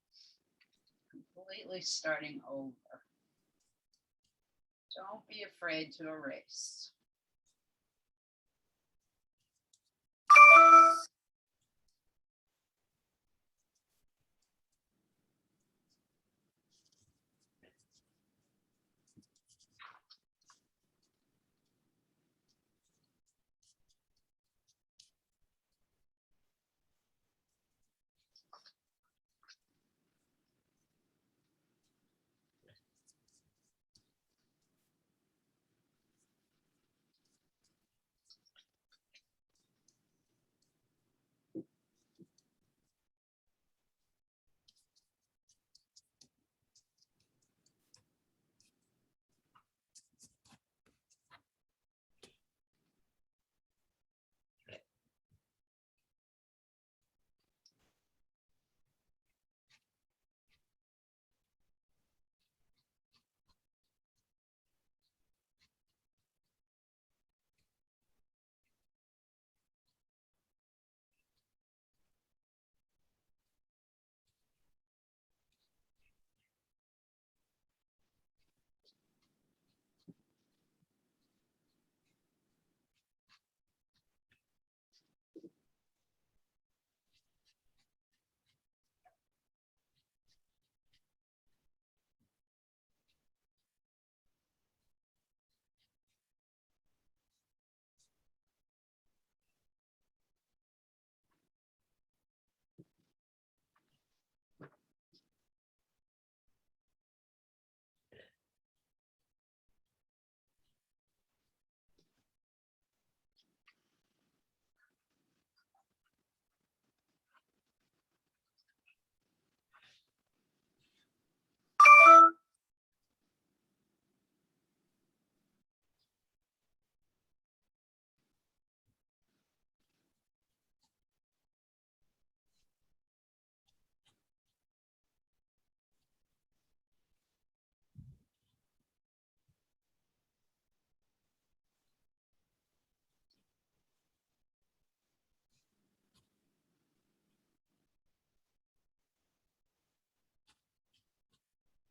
Completely starting over. Don't be afraid to erase.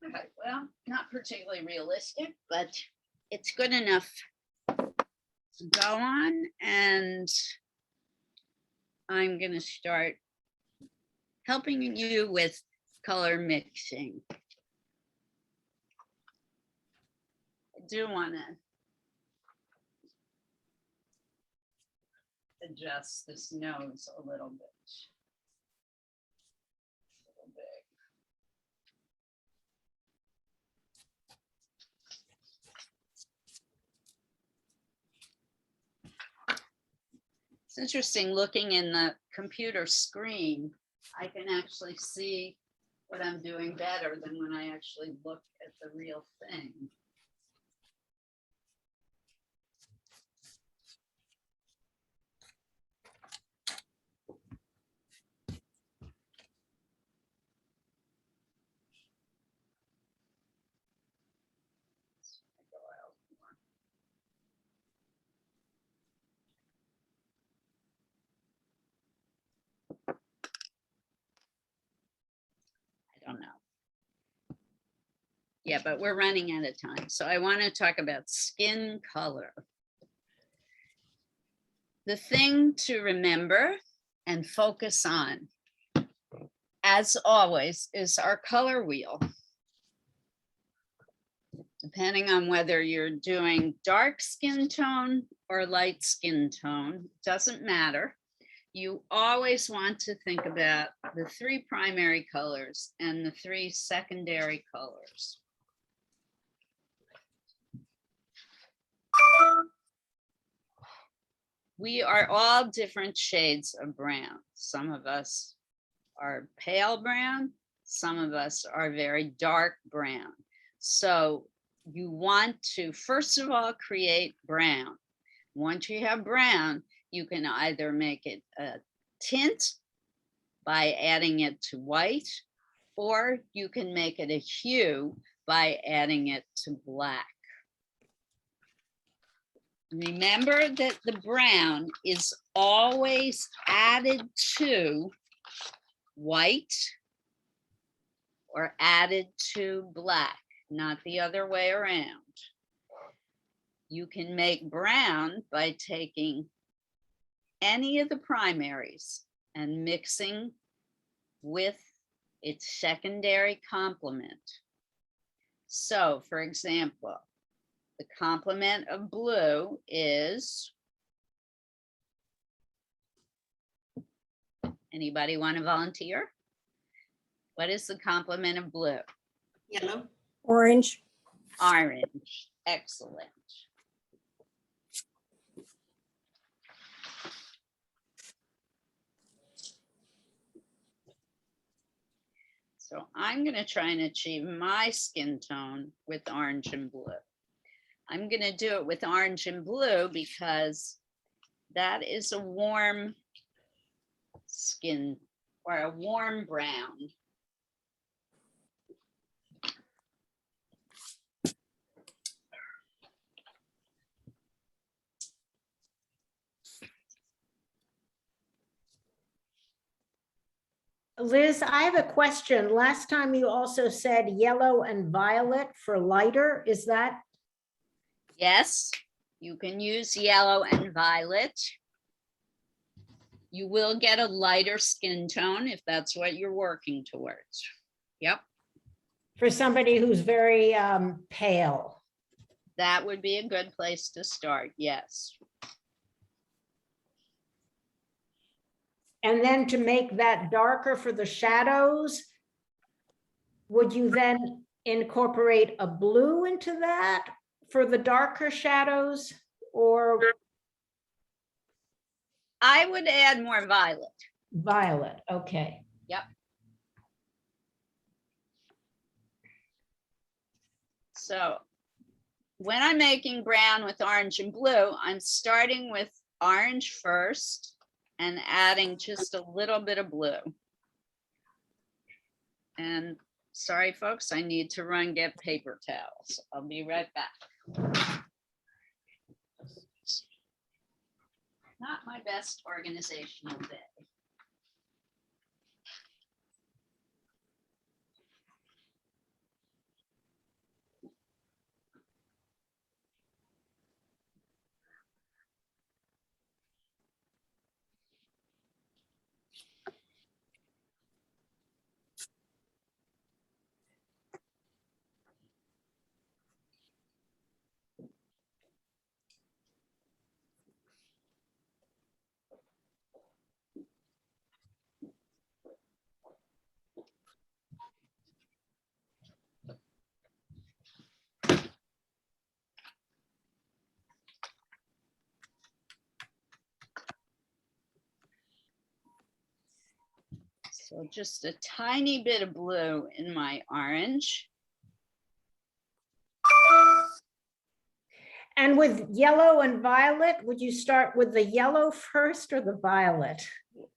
Okay, well, not particularly realistic, but it's good enough to go on. And I'm going to start helping you with color mixing. I do want to adjust this nose a little bit. A little bit. It's interesting looking in the computer screen, I can actually see what I'm doing better than when I actually look at the real thing. I don't know. Yeah, but we're running out of time. So I want to talk about skin color. The thing to remember and focus on, as always, is our color wheel. Depending on whether you're doing dark skin tone or light skin tone, doesn't matter. You always want to think about the 3 primary colors and the 3 secondary colors. We are all different shades of brown. Some of us are pale brown, some of us are very dark brown. So you want to, first of all, create brown. Once you have brown, you can either make it a tint by adding it to white, or you can make it a hue by adding it to black. Remember that the brown is always added to white or added to black, not the other way around. You can make brown by taking any of the primaries and mixing with its secondary complement. So, for example, the complement of blue is, anybody want to volunteer? What is the complement of blue? Yellow. Orange. Orange. Excellent. So I'm going to try and achieve my skin tone with orange and blue. I'm going to do it with orange and blue because that is a warm skin or a warm brown. Liz, I have a question. Last time you also said yellow and violet for lighter. Is that? Yes, you can use yellow and violet. You will get a lighter skin tone if that's what you're working towards. Yep, For somebody who's very pale? that would be a good place to start, yes. And then to make that darker for the shadows, would you then incorporate a blue into that for the darker shadows? Or I would add more violet. violet? Okay. Yep. So when I'm making brown with orange and blue, I'm starting with orange first and adding just a little bit of blue. And sorry, folks, I need to run get paper towels. I'll be right back. Not my best organizational day. So just a tiny bit of blue in my orange. And with yellow and violet, would you start with the yellow first or the violet?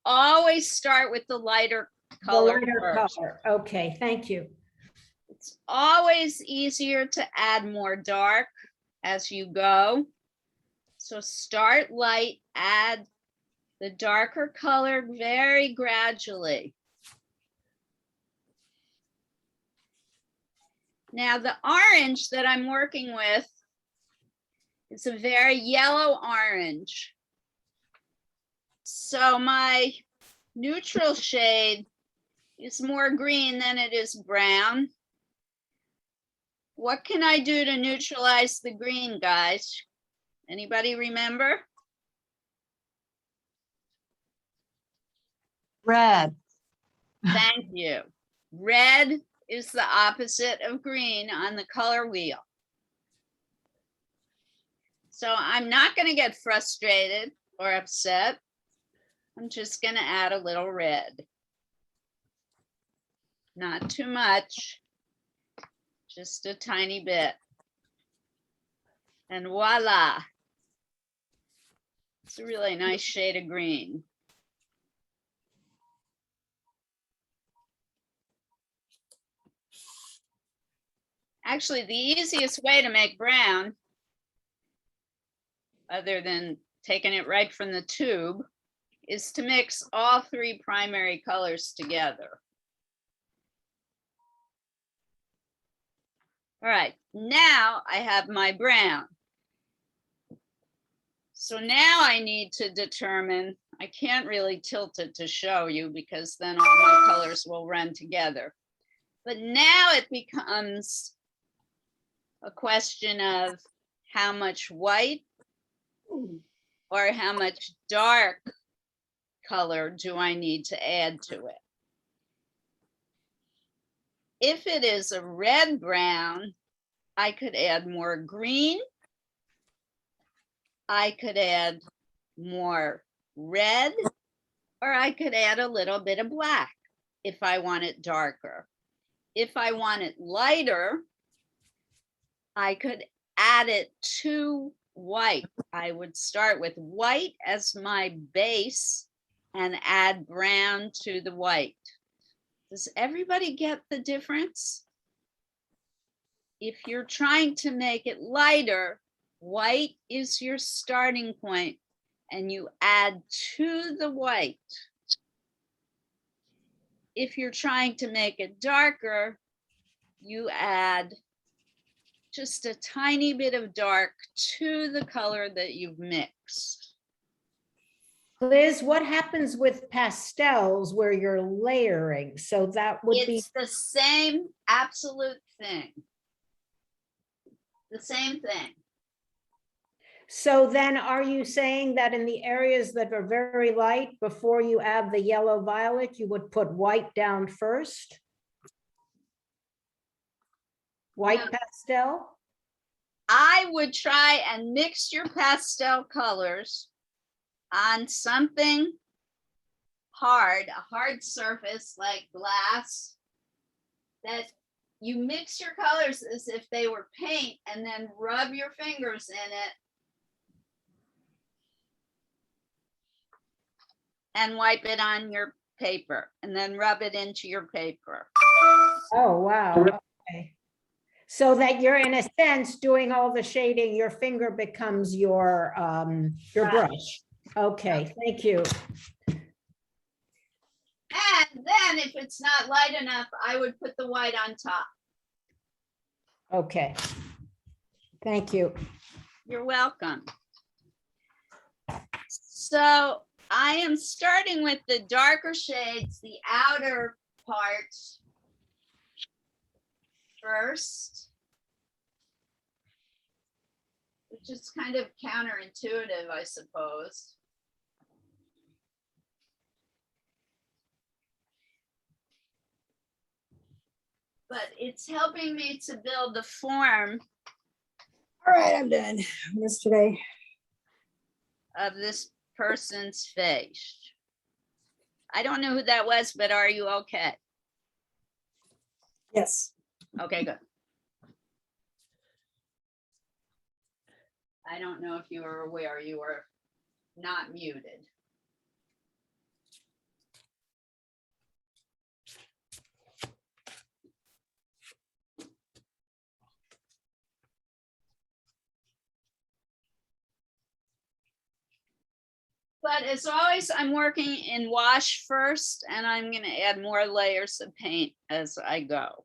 Always start with the lighter The color lighter first. color. Okay, thank you. It's always easier to add more dark as you go. So start light, add the darker color very gradually. Now the orange that I'm working with is a very yellow orange. So my neutral shade is more green than it is brown. What can I do to neutralize the green, guys? Anybody remember? Red. Thank you. Red is the opposite of green on the color wheel. So I'm not going to get frustrated or upset. I'm just going to add a little red. Not too much, just a tiny bit. And voila. It's a really nice shade of green. Actually, the easiest way to make brown, other than taking it right from the tube, is to mix all three primary colors together. All right, now I have my brown. So now I need to determine, I can't really tilt it to show you because then all my colors will run together. But now it becomes a question of how much white or how much dark color do I need to add to it. If it is a red brown, I could add more green. I could add more red, or I could add a little bit of black if I want it darker. If I want it lighter, I could add it to white. I would start with white as my base and add brown to the white. Does everybody get the difference? If you're trying to make it lighter, white is your starting point and you add to the white. If you're trying to make it darker, you add just a tiny bit of dark to the color that you've mixed. Liz, what happens with pastels where you're layering? So that would be, It's the same absolute thing. The same thing. so then are you saying that in the areas that are very light, before you add the yellow violet, you would put white down first? White No. pastel? I would try and mix your pastel colors on something hard, a hard surface like glass, that you mix your colors as if they were paint and then rub your fingers in it and wipe it on your paper and then rub it into your paper. Oh, wow. Okay. So that you're in a sense doing all the shading, your finger becomes your brush. Okay, thank you. And then if it's not light enough, I would put the white on top. Okay. Thank you. You're welcome. So I am starting with the darker shades, the outer parts first, which is kind of counterintuitive, I suppose. But it's helping me to build the form All right, I'm done. Yesterday. of this person's face. I don't know who that was, but are you okay? Yes. Okay, good. I don't know if you were aware you were not muted. But as always, I'm working in wash first, and I'm going to add more layers of paint as I go.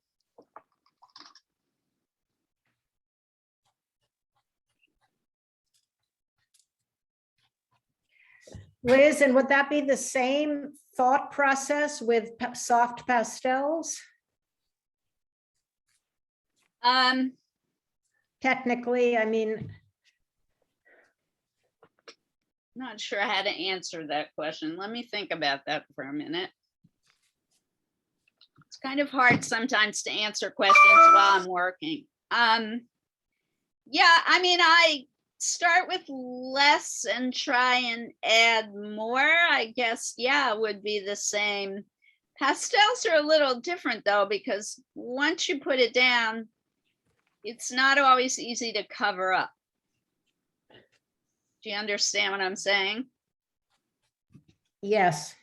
Liz, and would that be the same thought process with soft pastels? Technically, I mean, Not sure how to answer that question. Let me think about that for a minute. It's kind of hard sometimes to answer questions while I'm working. Yeah, I mean, I start with less and try and add more. I guess, yeah, it would be the same. Pastels are a little different though, because once you put it down, it's not always easy to cover up. Do you understand what I'm saying? yes.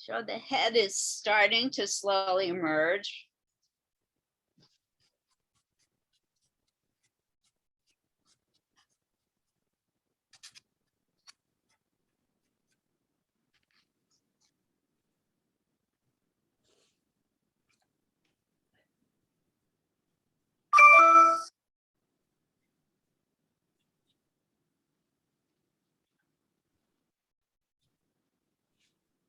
So the head is starting to slowly emerge.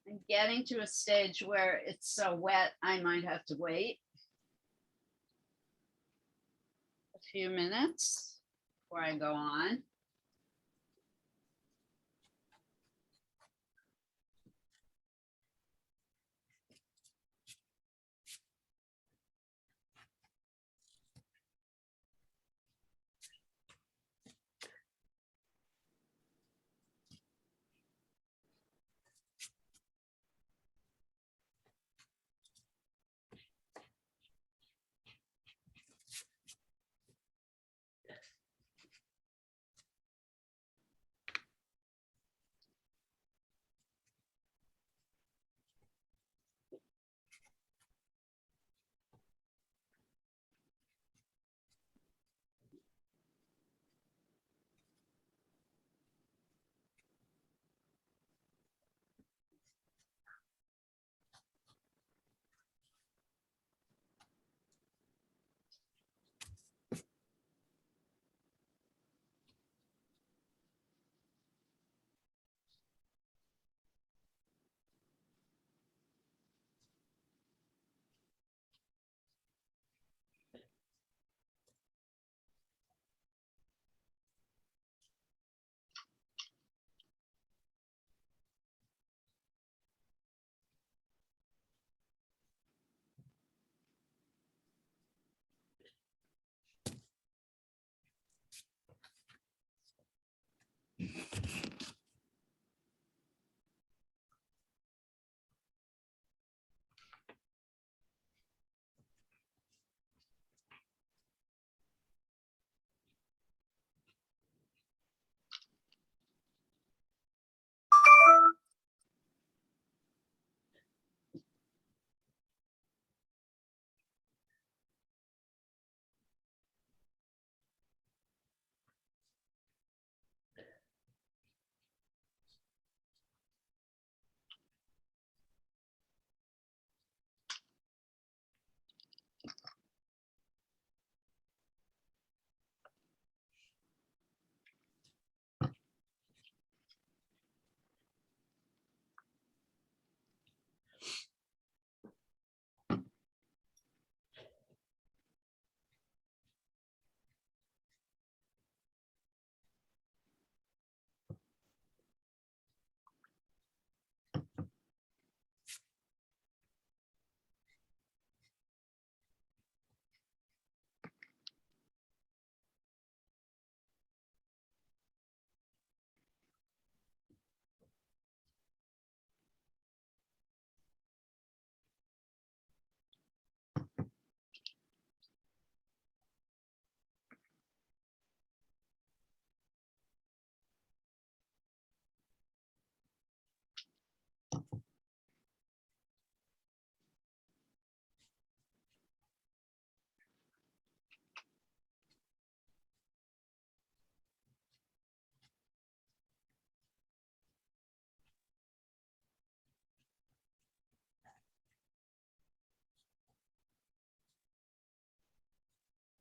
I'm getting to a stage where it's so wet, I might have to wait a few minutes before I go on.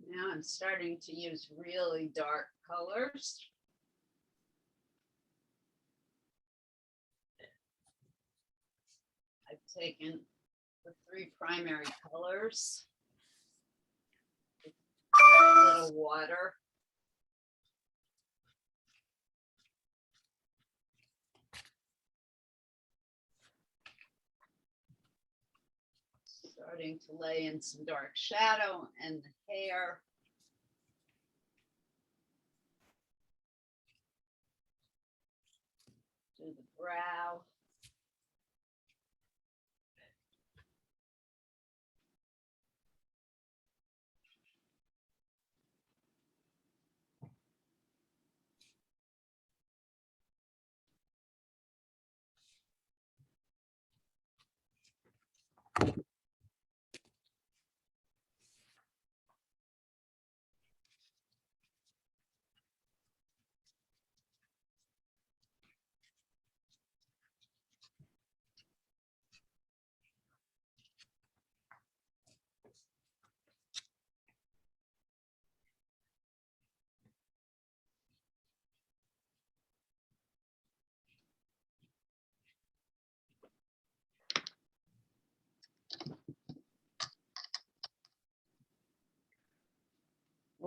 Now I'm starting to use really dark colors. I've taken the three primary colors, very little water. Starting to lay in some dark shadow and the hair. Do the brow.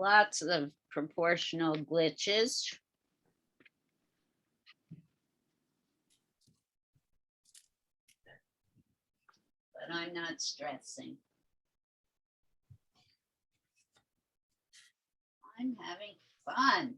Lots of proportional glitches. But I'm not stressing. I'm having fun.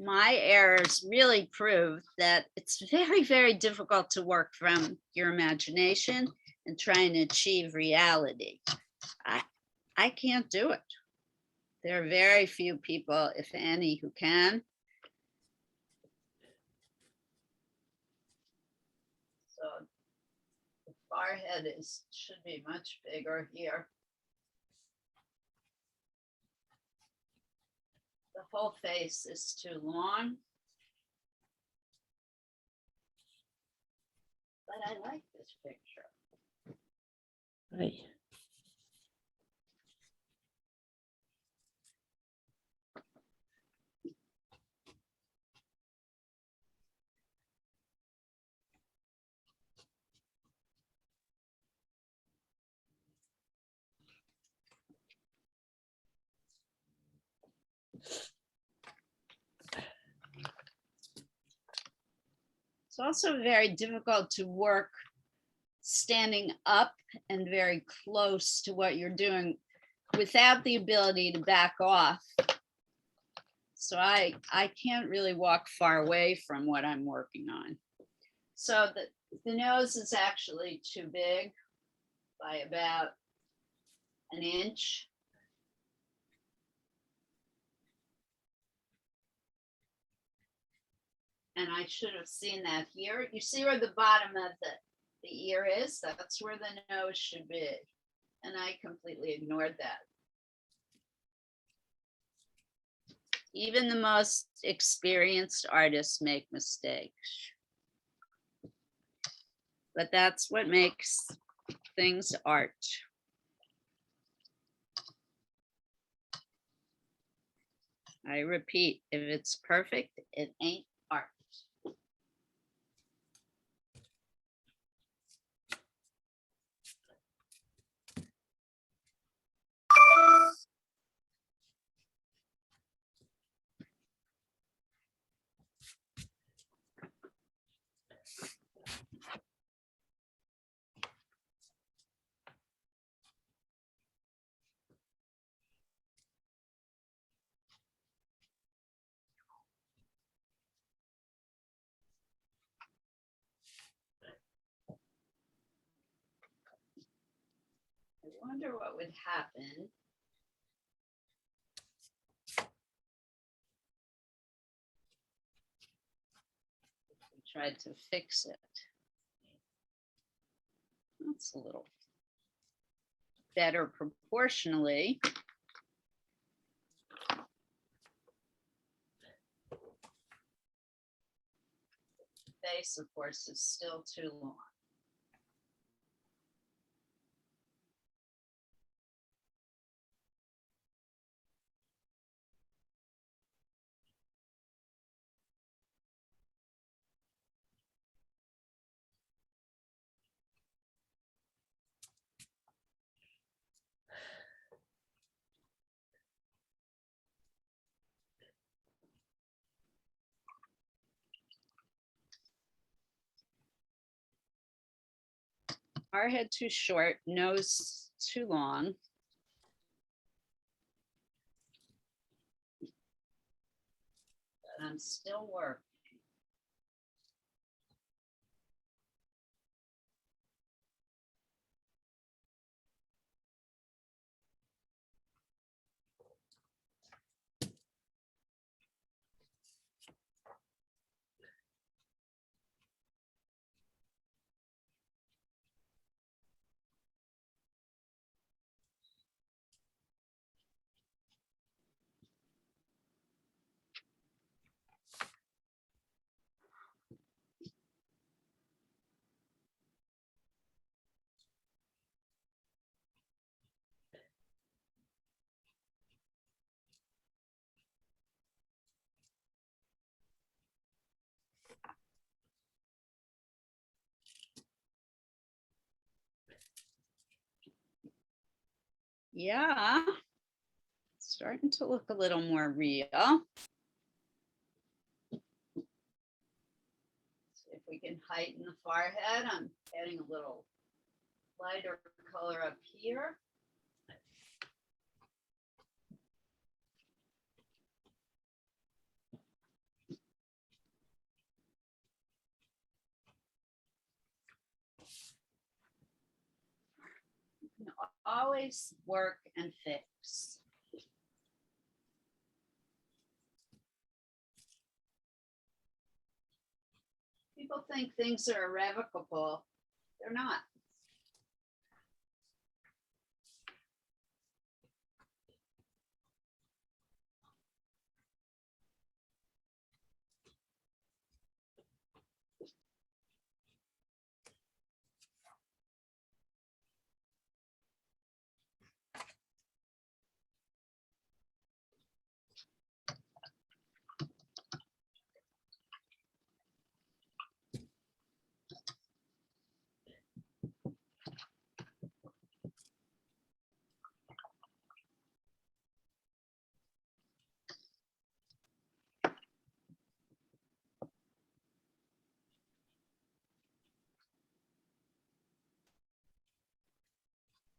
My errors really prove that it's very, very difficult to work from your imagination and try and achieve reality. I can't do it. There are very few people, if any, who can. So the forehead should be much bigger here. The whole face is too long. But I like this picture. Right. It's also very difficult to work standing up and very close to what you're doing without the ability to back off. So I can't really walk far away from what I'm working on. So the nose is actually too big by about an inch. And I should have seen that here. You see where the bottom of the ear is? That's where the nose should be. And I completely ignored that. Even the most experienced artists make mistakes. But that's what makes things art. I repeat, if it's perfect, it ain't art. I wonder what would happen if we tried to fix it. That's a little better proportionally. The face, of course, is still too long. Forehead too short, nose too long. But I'm still working. Yeah. Starting to look a little more real. See if we can heighten the forehead. I'm adding a little lighter color up here. You can always work and fix. People think things are irrevocable. They're not.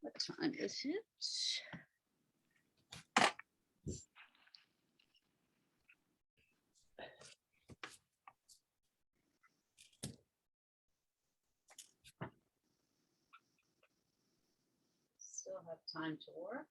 What time is it? Still have time to work.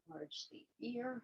Enlarge the ear.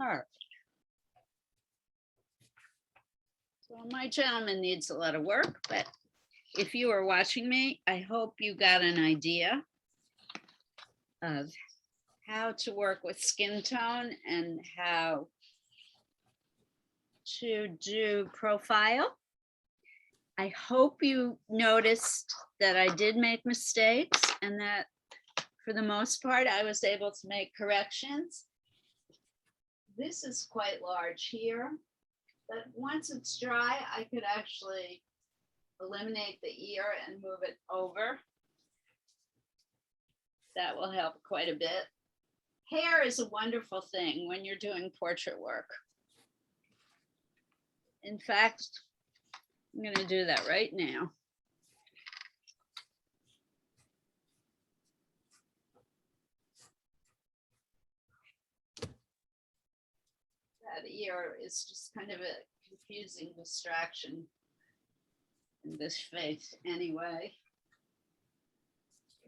All right. So my gentleman needs a lot of work, but if you are watching me, I hope you got an idea of how to work with skin tone and how to do profile. I hope you noticed that I did make mistakes and that for the most part, I was able to make corrections. This is quite large here, but once it's dry, I could actually eliminate the ear and move it over. That will help quite a bit. Hair is a wonderful thing when you're doing portrait work. In fact, I'm going to do that right now. That ear is just kind of a confusing distraction in this face anyway.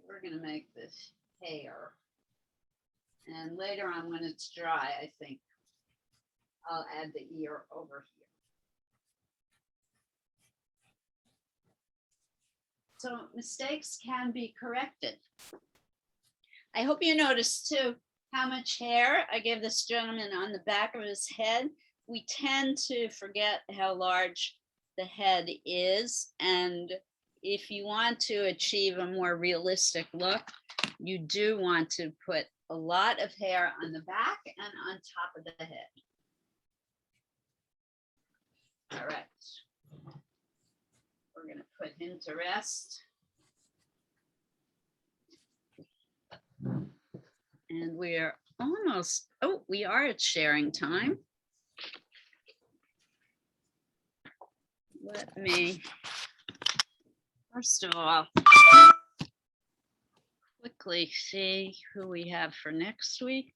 We're going to make this hair. And later on when it's dry, I think I'll add the ear over here. So mistakes can be corrected. I hope you noticed too how much hair I gave this gentleman on the back of his head. We tend to forget how large the head is. And if you want to achieve a more realistic look, you do want to put a lot of hair on the back and on top of the head. All right. We're going to put him to rest. And we are almost, oh, we are at sharing time. Let me, first of all, quickly see who we have for next week.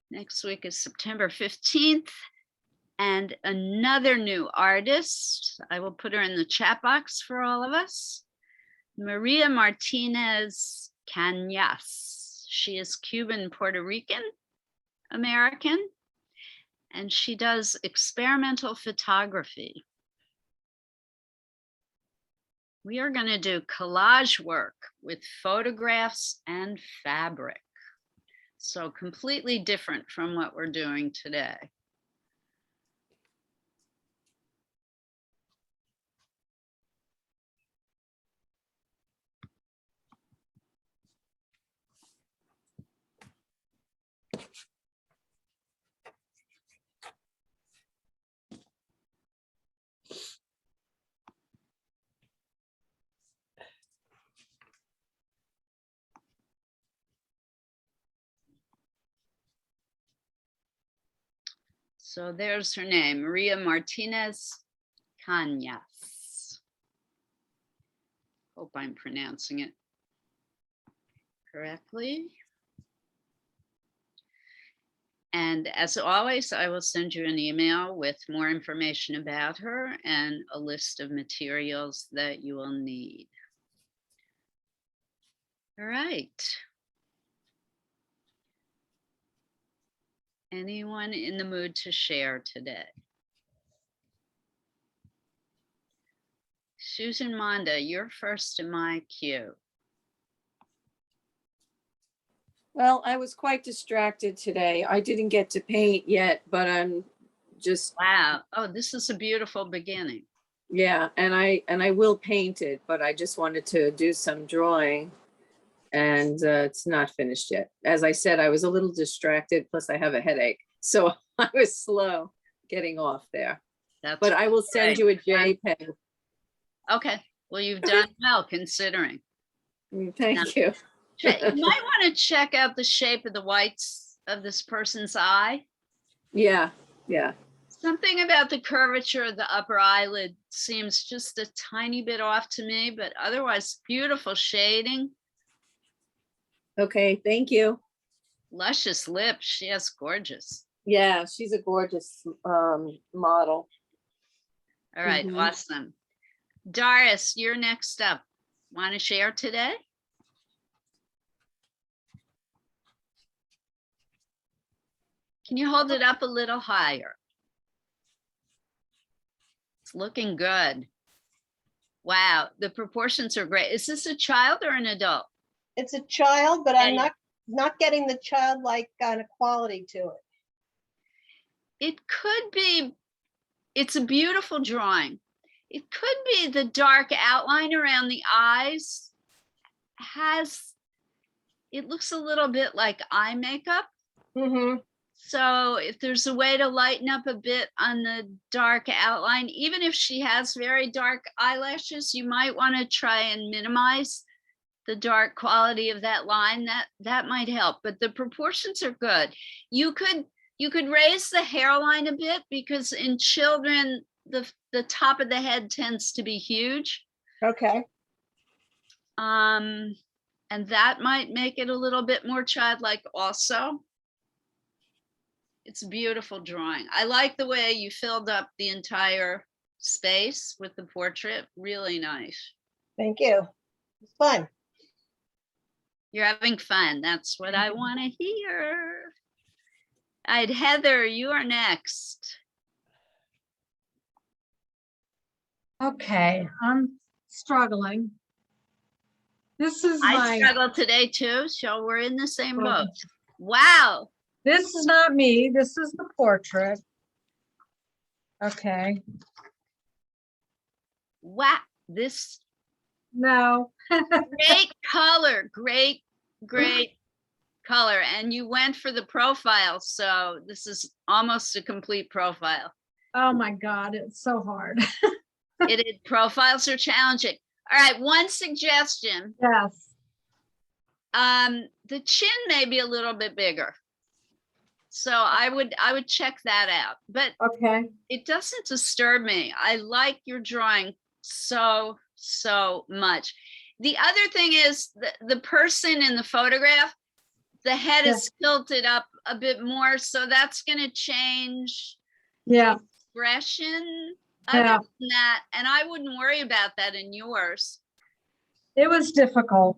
Next week is September 15th. And another new artist, I will put her in the chat box for all of us, Maria Martinez Cañas. She is Cuban Puerto Rican American, and she does experimental photography. We are going to do collage work with photographs and fabric. So completely different from what we're doing today. So there's her name, Maria Martinez Cañas. Hope I'm pronouncing it correctly. And as always, I will send you an email with more information about her and a list of materials that you will need. All right. Anyone in the mood to share today? Susan Monda, you're first in my queue. Well, I was quite distracted today. I didn't get to paint yet, but I'm just, Wow. Oh, this is a beautiful beginning. yeah, and I will paint it, but I just wanted to do some drawing. And it's not finished yet. As I said, I was a little distracted, plus I have a headache. So I was slow getting off there. That's But I will send you a JPEG. okay. Well, you've done well considering. Thank you. You might want to check out the shape of the whites of this person's eye. Yeah, yeah. Something about the curvature of the upper eyelid seems just a tiny bit off to me, but otherwise beautiful shading, Okay, thank you. luscious lips. She has gorgeous. Yeah, she's a gorgeous model. All right, Mhm. awesome. Doris, you're next up. Want to share today? Can you hold it up a little higher? It's looking good. Wow, the proportions are great. Is this a child or an adult? It's a child, but I'm Yeah. not getting the childlike kind of quality to it. It could be, it's a beautiful drawing. It could be the dark outline around the eyes it looks a little bit like eye makeup. Mm-hmm. So if there's a way to lighten up a bit on the dark outline, even if she has very dark eyelashes, you might want to try and minimize the dark quality of that line. That might help, but the proportions are good. You could raise the hairline a bit because in children, the top of the head tends to be huge. Okay. And that might make it a little bit more childlike also. It's a beautiful drawing. I like the way you filled up the entire space with the portrait. Really nice. Thank you. It's fun. You're having fun. That's what I want to hear. All right, Heather, you are next. Okay, I'm struggling. This is I my, struggled today too, so we're in the same boat. Wow. this is not me, this is the portrait. Okay, Wow. This no, great color, great color. And you went for the profile, so this is almost a complete profile. oh my God, it's so hard. Profiles are challenging. All right, one suggestion. Yes, The chin may be a little bit bigger. So I would check that out, but okay, it doesn't disturb me. I like your drawing so much. The other thing is the person in the photograph, the head is tilted up a bit more, so that's going to change yeah, expression. Yeah. Other than that, and I wouldn't worry about that in yours. it was difficult.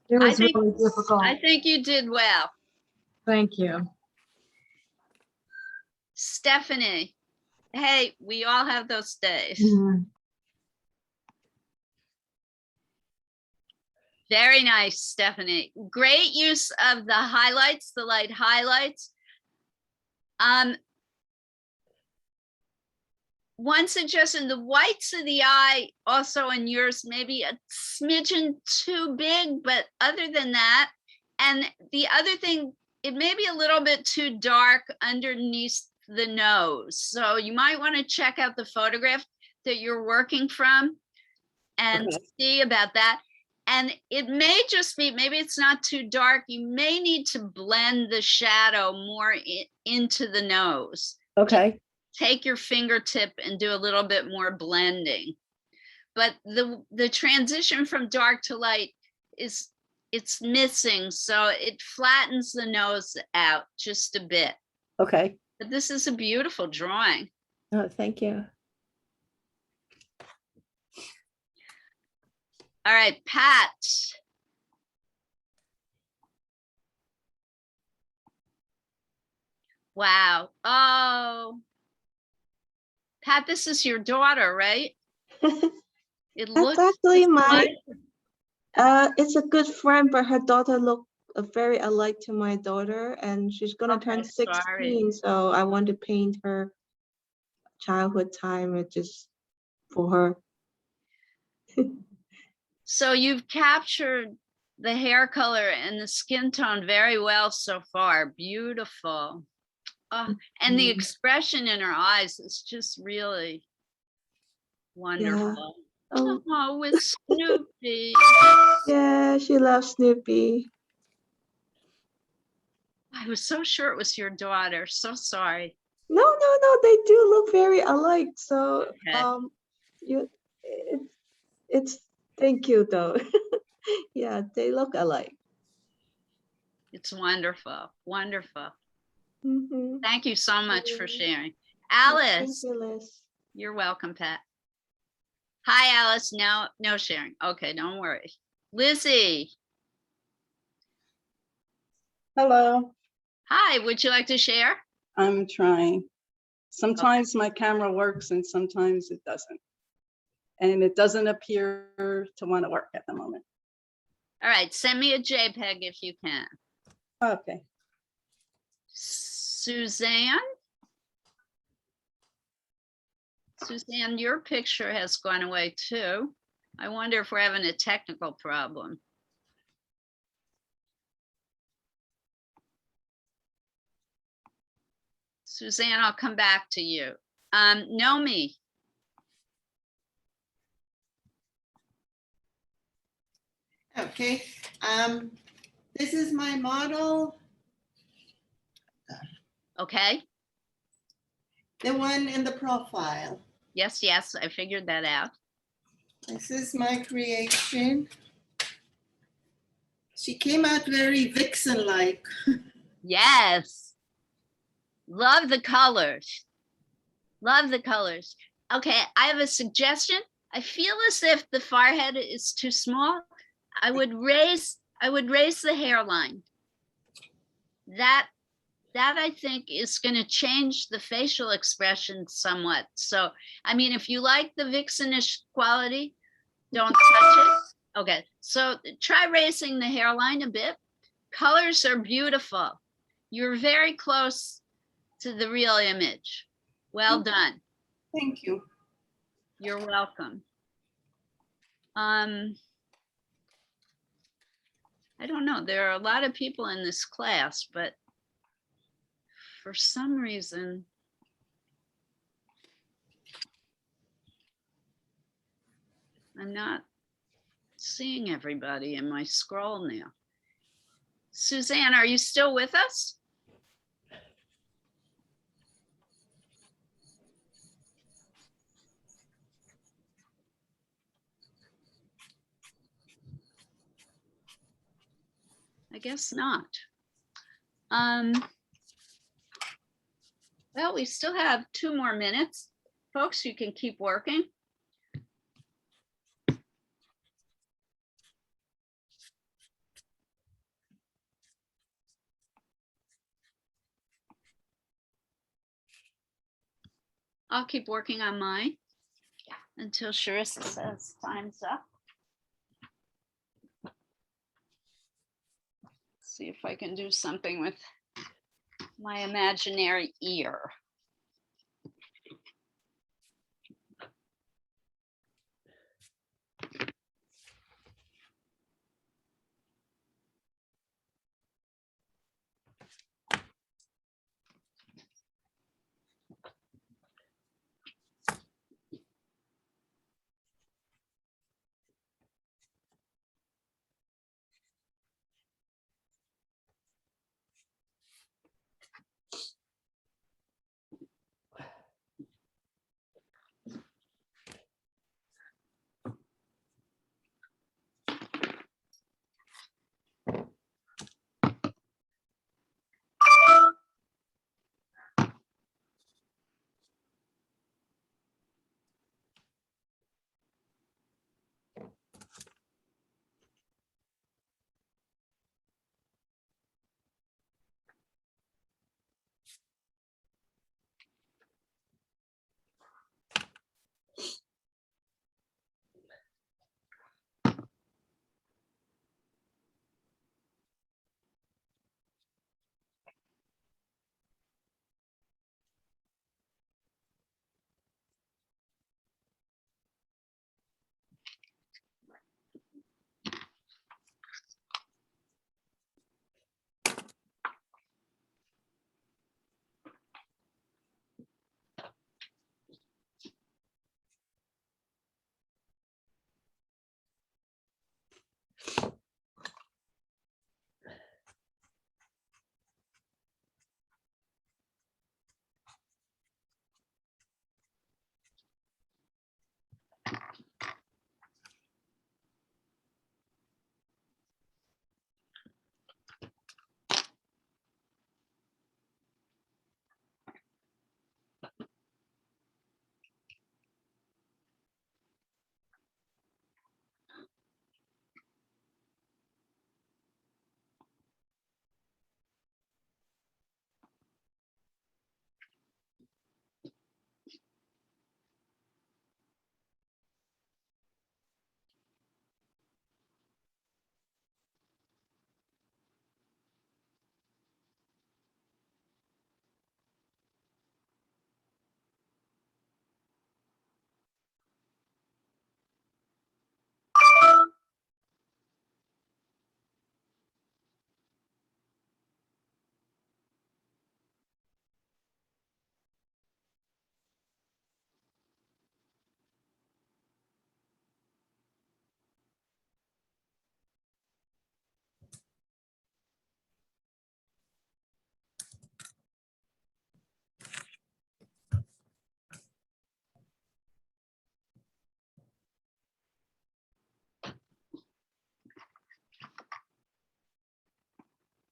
It was think- really difficult. I think you did well. Thank you. Stephanie, hey, we all have those days. Mhm. Very nice, Stephanie. Great use of the highlights, the light highlights. One suggestion, the whites of the eye also in yours maybe a smidgen too big, but other than that, and the other thing, it may be a little bit too dark underneath the nose. So you might want to check out the photograph that you're working from and see about that. And it may just be, maybe it's not too dark. You may need to blend the shadow more into the nose. Okay, Take your fingertip and do a little bit more blending. But the transition from dark to light it's missing. So it flattens the nose out just a bit. okay. But this is a beautiful drawing. Oh, thank you. All right, Pat. Wow. Oh, Pat, this is your daughter, right? It looks That's actually just my, like- it's a good friend, but her daughter look very alike to my daughter, and she's gonna Okay, turn 16, sorry. so I want to paint her childhood time, just for her. So you've captured the hair color and the skin tone very well so far. Beautiful. Oh, and the Mhm. expression in her eyes is just really wonderful. Oh, with Snoopy. Yeah, she loves Snoopy. I was so sure it was your daughter. So sorry. No, they do look very alike. So, Okay. you, it's thank you though. Yeah, they look alike. It's wonderful. Wonderful. Mhm. Thank you so much for Yeah. sharing. Thank Alice, you, Liz. you're welcome, Pat. Hi, Alice. No sharing. Okay, don't worry. Lizzie, Hello, hi, would you like to share? I'm trying. Sometimes my camera works and sometimes it doesn't. And it doesn't appear to want to work at the moment. All right, send me a JPEG if you can. Okay. Suzanne? Suzanne, your picture has gone away too. I wonder if we're having a technical problem. Suzanne, I'll come back to you. Nomi, Okay, this is my model, okay? the one in the profile. Yes, I figured that out. This is my creation. She came out very vixen-like. Yes. Love the colors. Love the colors. Okay, I have a suggestion. I feel as if the forehead is too small. I would raise the hairline. That I think is going to change the facial expression somewhat. So, I mean, if you like the vixenish quality, don't touch it. Okay, so try raising the hairline a bit. Colors are beautiful. You're very close to the real image. Well done. Thank you. You're welcome. I don't know. There are a lot of people in this class, but for some reason, I'm not seeing everybody in my scroll now. Suzanne, are you still with us? I guess not. Well, we still have 2 more minutes. Folks, you can keep working. I'll keep working on mine until Sharissa says time's up. See if I can do something with my imaginary ear.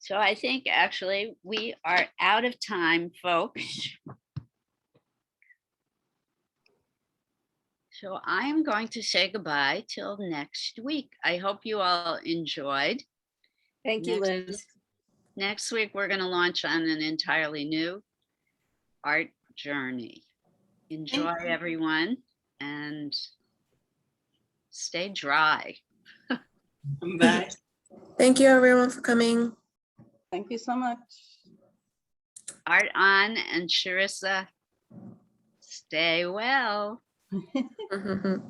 So I think actually we are out of time, folks. So I am going to say goodbye till next week. I hope you all enjoyed. Thank you, Next- Liz. Next week, we're going to launch on an entirely new art journey. Enjoy, everyone, and stay dry. Bye. Thank you everyone for coming. Thank you so much. Art on, and Charissa, stay well. Mhm.